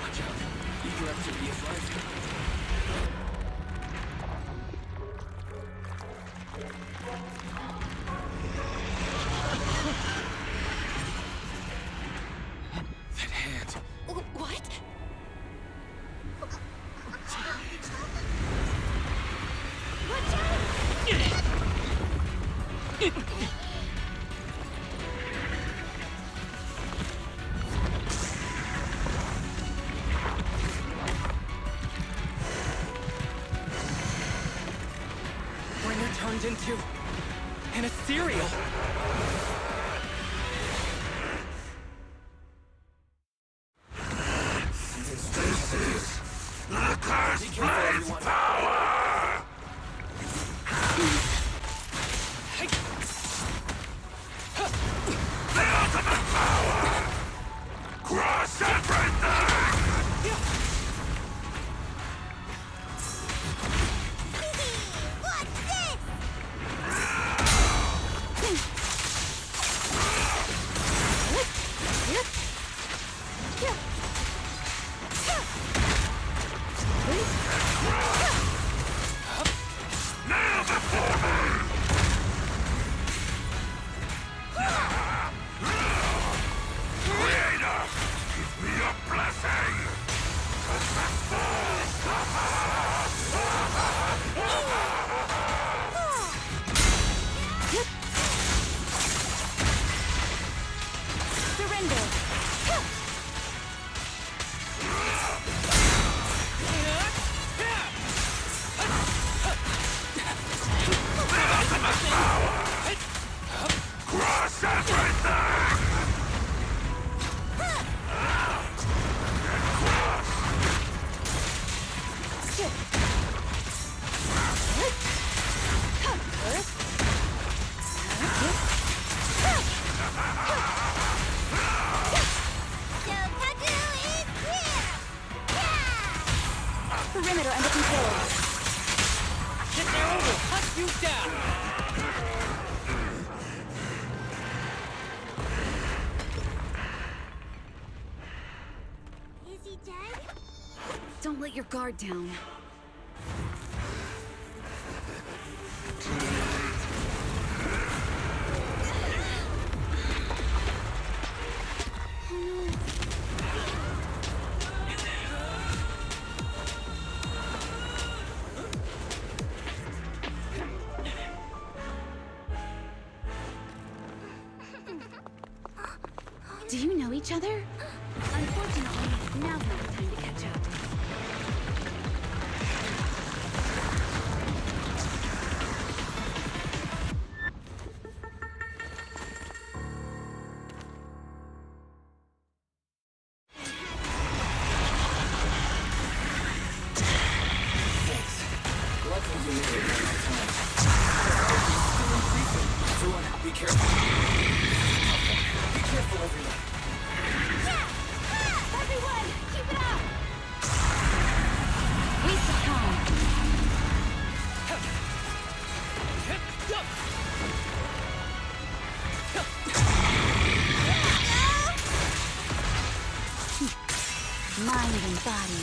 Watch out. Eager activity is rising. That hand. What? Watch out! Bringer turned into an ethereal. The Cursed Blade's power! The ultimate power! Crush everything! What's this? Kneel before me! Creator, give me your blessing! Surrender! Crush everything! Perimeter under control. Get there or we'll hunt you down! Is he dead? Don't let your guard down. Do you know each other? Unfortunately, now's not the time to catch up. Luckily, we made it right on time. Everyone, be careful. Be careful, everyone. Everyone, keep it up! Waste of time. Mind and body.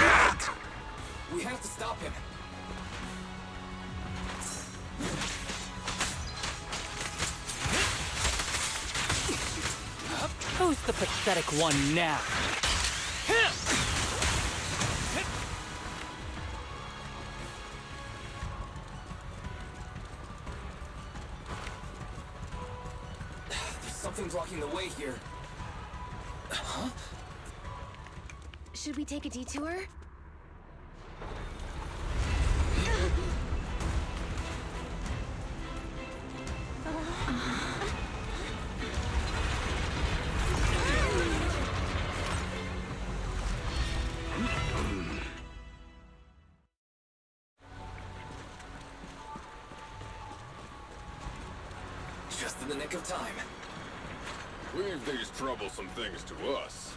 yet! We have to stop him. Who's the pathetic one now? There's something blocking the way here. Huh? Should we take a detour? Just in the nick of time. Leave these troublesome things to us.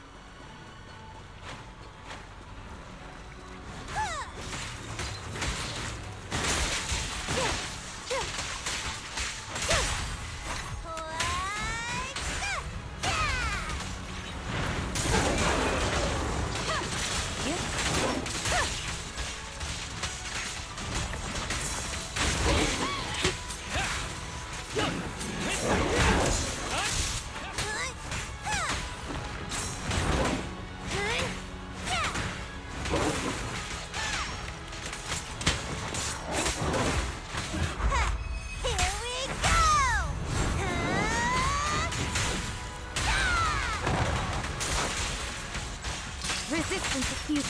Resistance is futile.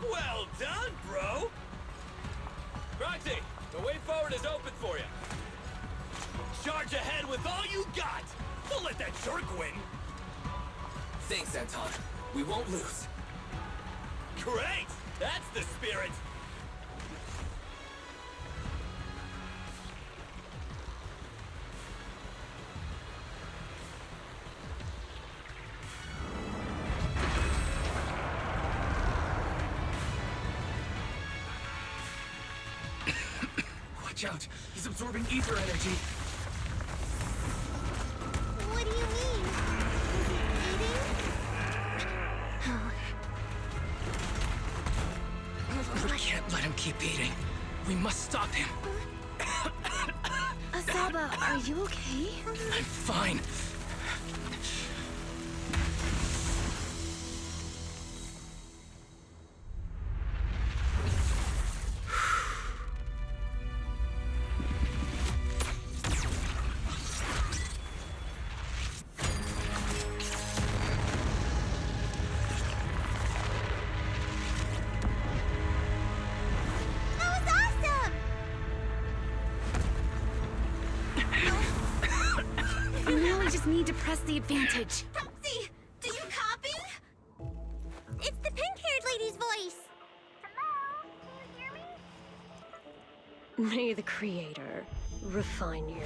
Well done, bro! Roxy, the way forward is open for you. Charge ahead with all you got! Don't let that jerk win! Thanks, Anton. We won't lose. Great! That's the spirit! Watch out! He's absorbing ether energy! What do you mean? We can't let him keep eating. We must stop him. Asaba, are you okay? I'm fine. Now we just need to press the advantage. Proxy, do you copy? It's the pink-haired lady's voice. Hello? Can you hear me? May the Creator refine you.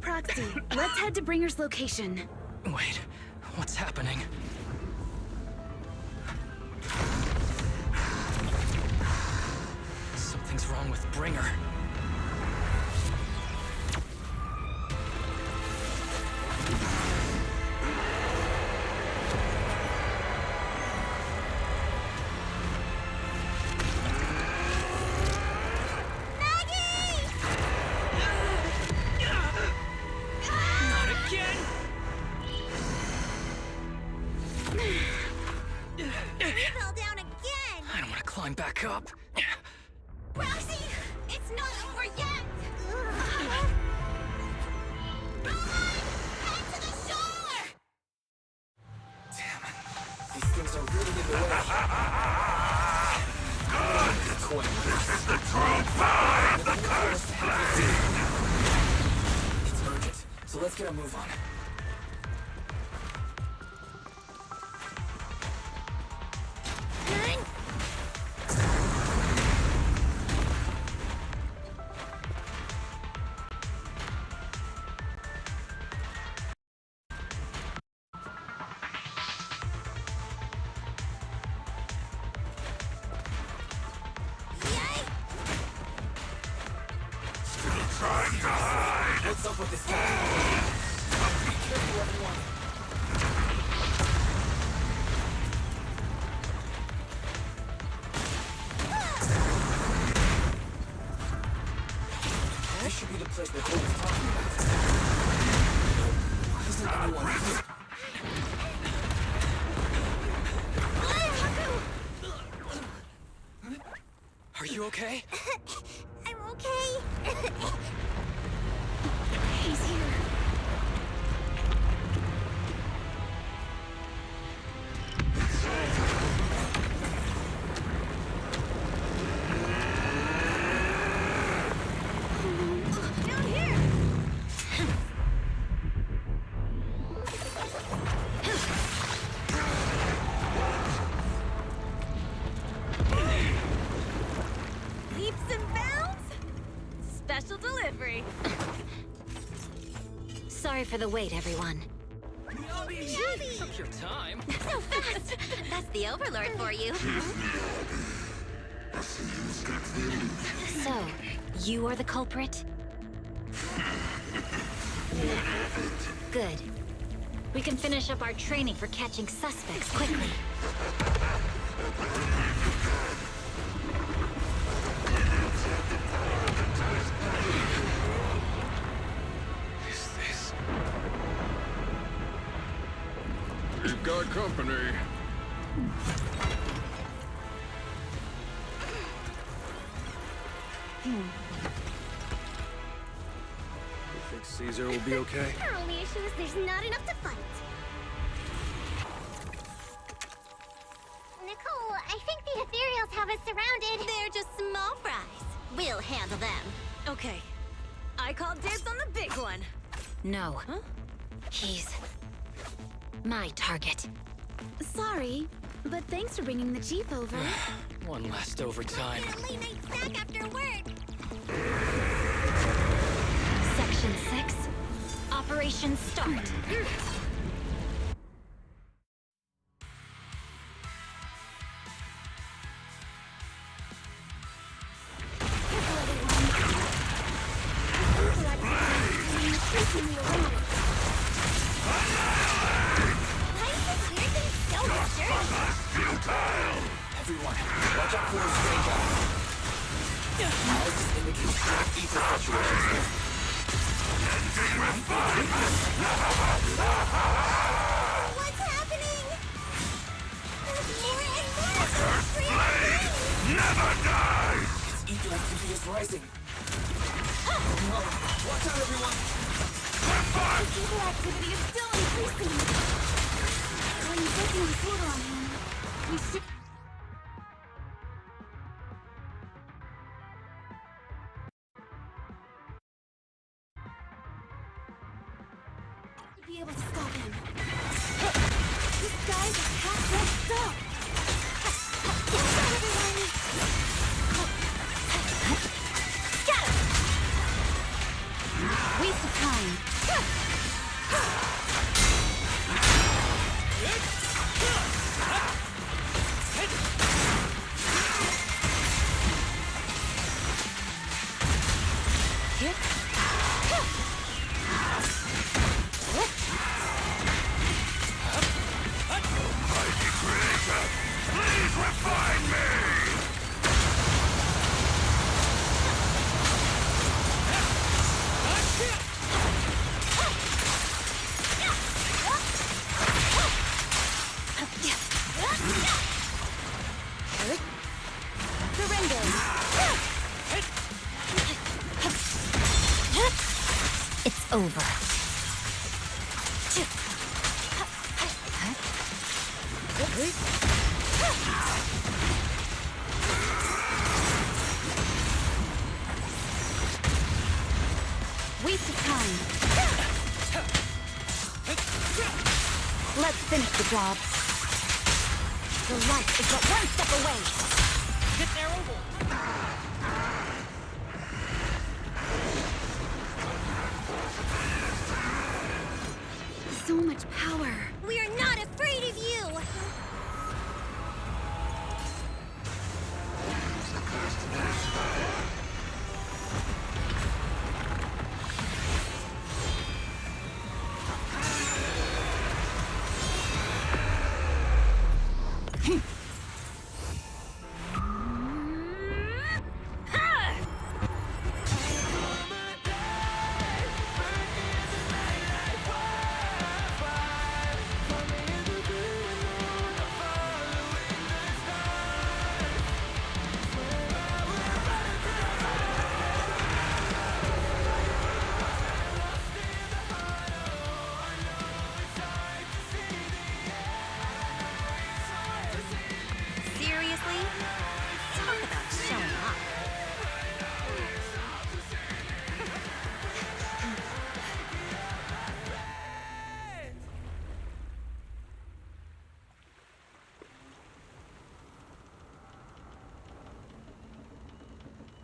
Proxy, let's head to Bringer's location. Wait, what's happening? Something's wrong with Bringer. Not again! You fell down again! I don't want to climb back up. Roxy, it's not over yet! Head to the shore! These things are really in the way. Good! This is the true power of the cursed blade! It's urgent, so let's get a move on. What's up with this guy? Be careful, everyone. This should be the place where Cole was talking about. Why isn't anyone here? Are you okay? I'm okay. He's here. Down here. Leaps and bounds? Special delivery. Sorry for the wait, everyone. Took your time. So fast. That's the Overlord for you. So, you are the culprit? Good. We can finish up our training for catching suspects quickly. Is this? We've got company. You think Caesar will be okay? Our only issue is there's not enough to fight. Nicole, I think the ethereals have us surrounded. They're just small fries. We'll handle them. Okay. I call dibs on the big one. No. Huh? He's my target. Sorry, but thanks for bringing the Chief over. One last overtime. Get a late night snack after work. Section 6. Operation start. Increasingly around. Why is this weird thing so disturbing? Everyone, watch out for those strange eyes. Analysis indicates strong ether fluctuations here. What's happening? There's more and more. Never die! Its ether activity is rising. Watch out, everyone! The evil activity is still increasing. When you get the disorder on him, we should be able to stop him. This guy's a half-dead stop. Watch out, everyone! Got him! Waste of time. Mighty creator, please refine me! It's over. Waste of time. Let's finish the job. The light is but one step away. Get there, Oval! So much power. We are not afraid of you!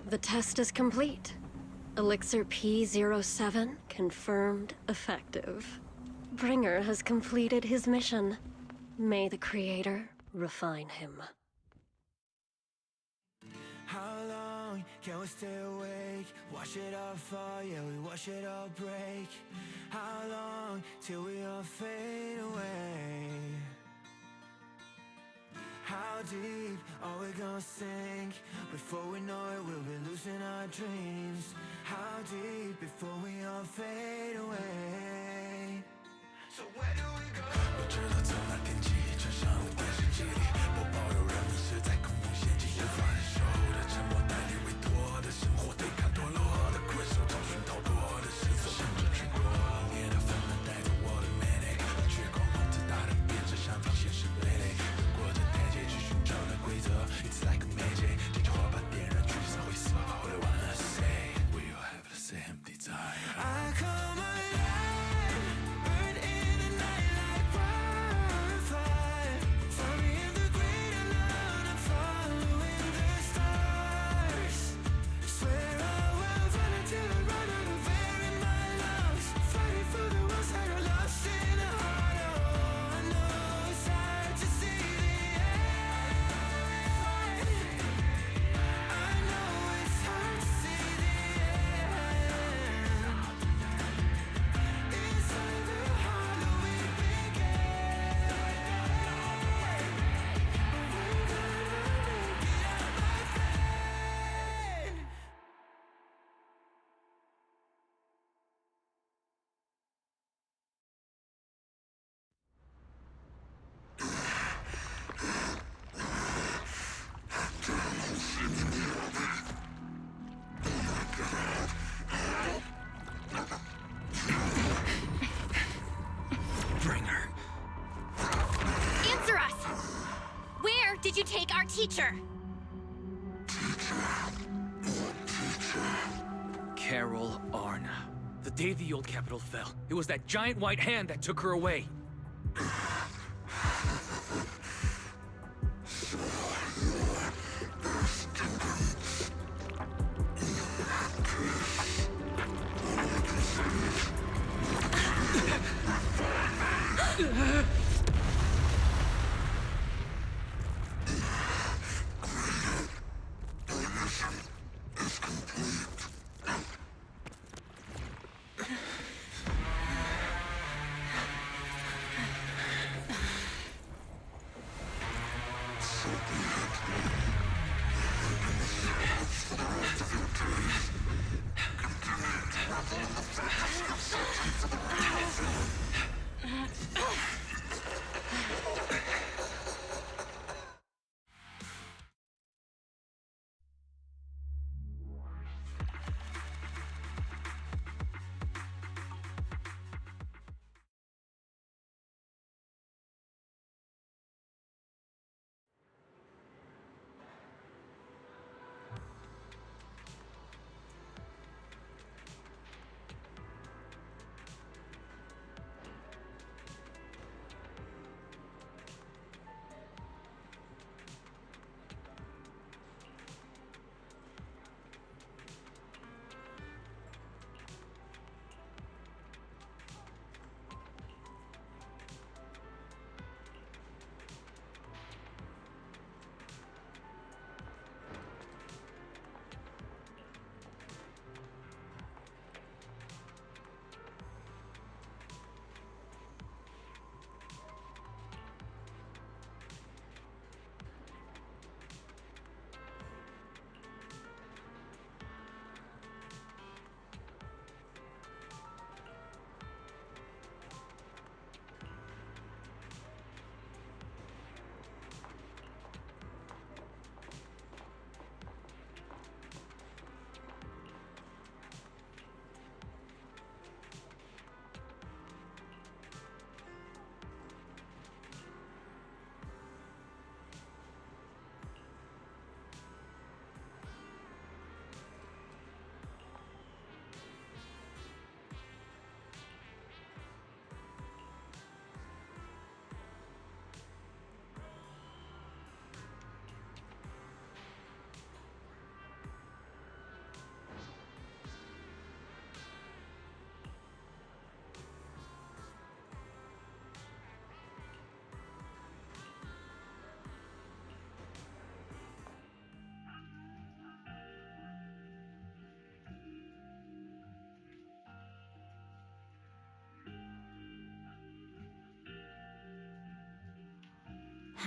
The test is complete. Elixir P07 confirmed effective. Bringer has completed his mission. May the Creator refine him. How long can we stay awake? Wash it all fall, yeah, we wash it all break. How long till we all fade away? How deep are we gonna sink? Before we know it, we'll be losing our dreams. How deep before we all fade away? So where do we go? 我知道从那天起，穿上了电视机里播报有人迷失在恐怖陷阱，无法忍受的沉默，带领委托的生活，对抗堕落的困兽，找寻逃脱的线索，甚至去过冷冽的纷乱，带着我的美丽，绝光控制大的变着上方现实累累，越过这台阶去寻找那规则 ，It's like a magic， 点着火把点燃，聚散会死，What I wanna say， We all have the same desire。I call my life, burn in the night like wildfire. Find me in the great unknown, I'm following the stars. Swear I will run until I run out of air in my lungs. Fighting for the ones that are lost in the heart. Oh, I know it's hard to see the end. I know it's hard to see the end. Inside the hollow we begin. We're gonna make it out, my friend. Bringer. Answer us! Where did you take our teacher? Carol Arna. The day the old capital fell, it was that giant white hand that took her away.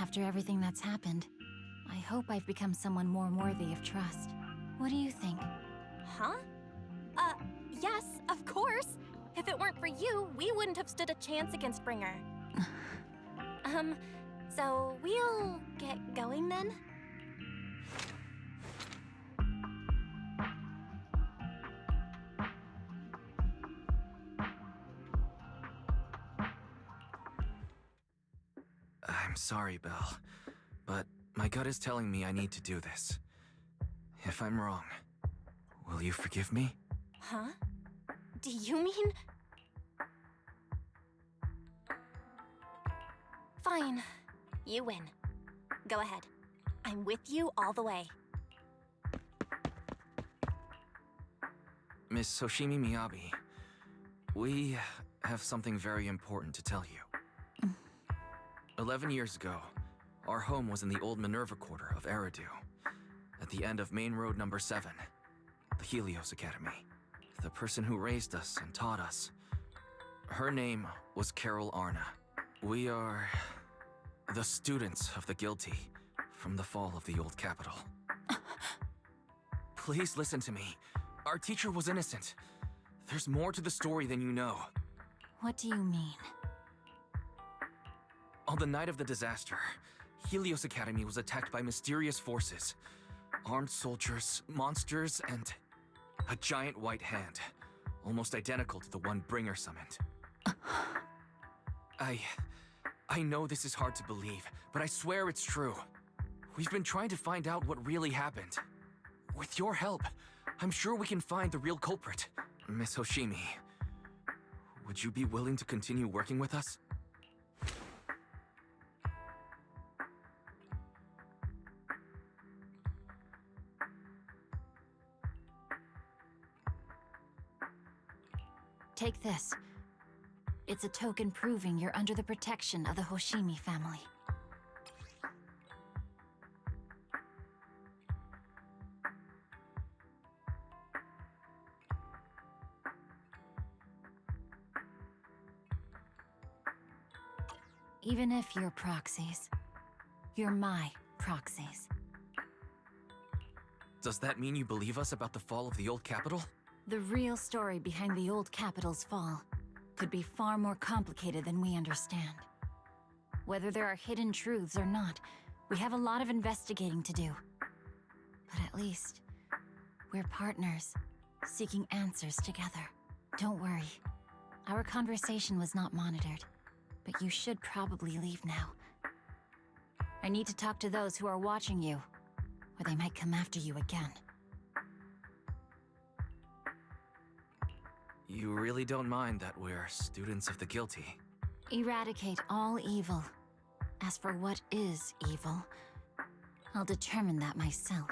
After everything that's happened, I hope I've become someone more worthy of trust. What do you think? Huh? Yes, of course. If it weren't for you, we wouldn't have stood a chance against Bringer. So we'll get going then? I'm sorry, Belle, but my gut is telling me I need to do this. If I'm wrong, will you forgive me? Huh? Do you mean? Fine. You win. Go ahead. I'm with you all the way. Miss Hoshimi Miyabi, we have something very important to tell you. 11 years ago, our home was in the old Minerva Quarter of Eridu, at the end of Main Road number 7, the Helios Academy. The person who raised us and taught us, her name was Carol Arna. We are the students of the guilty from the fall of the old capital. Please listen to me. Our teacher was innocent. There's more to the story than you know. What do you mean? On the night of the disaster, Helios Academy was attacked by mysterious forces. Armed soldiers, monsters, and a giant white hand, almost identical to the one Bringer summoned. I know this is hard to believe, but I swear it's true. We've been trying to find out what really happened. With your help, I'm sure we can find the real culprit. Miss Hoshimi, would you be willing to continue working with us? Take this. It's a token proving you're under the protection of the Hoshimi family. Even if you're proxies, you're my proxies. Does that mean you believe us about the fall of the old capital? The real story behind the old capital's fall could be far more complicated than we understand. Whether there are hidden truths or not, we have a lot of investigating to do. But at least, we're partners, seeking answers together. Don't worry. Our conversation was not monitored, but you should probably leave now. I need to talk to those who are watching you, or they might come after you again. You really don't mind that we're students of the guilty? Eradicate all evil. As for what is evil, I'll determine that myself.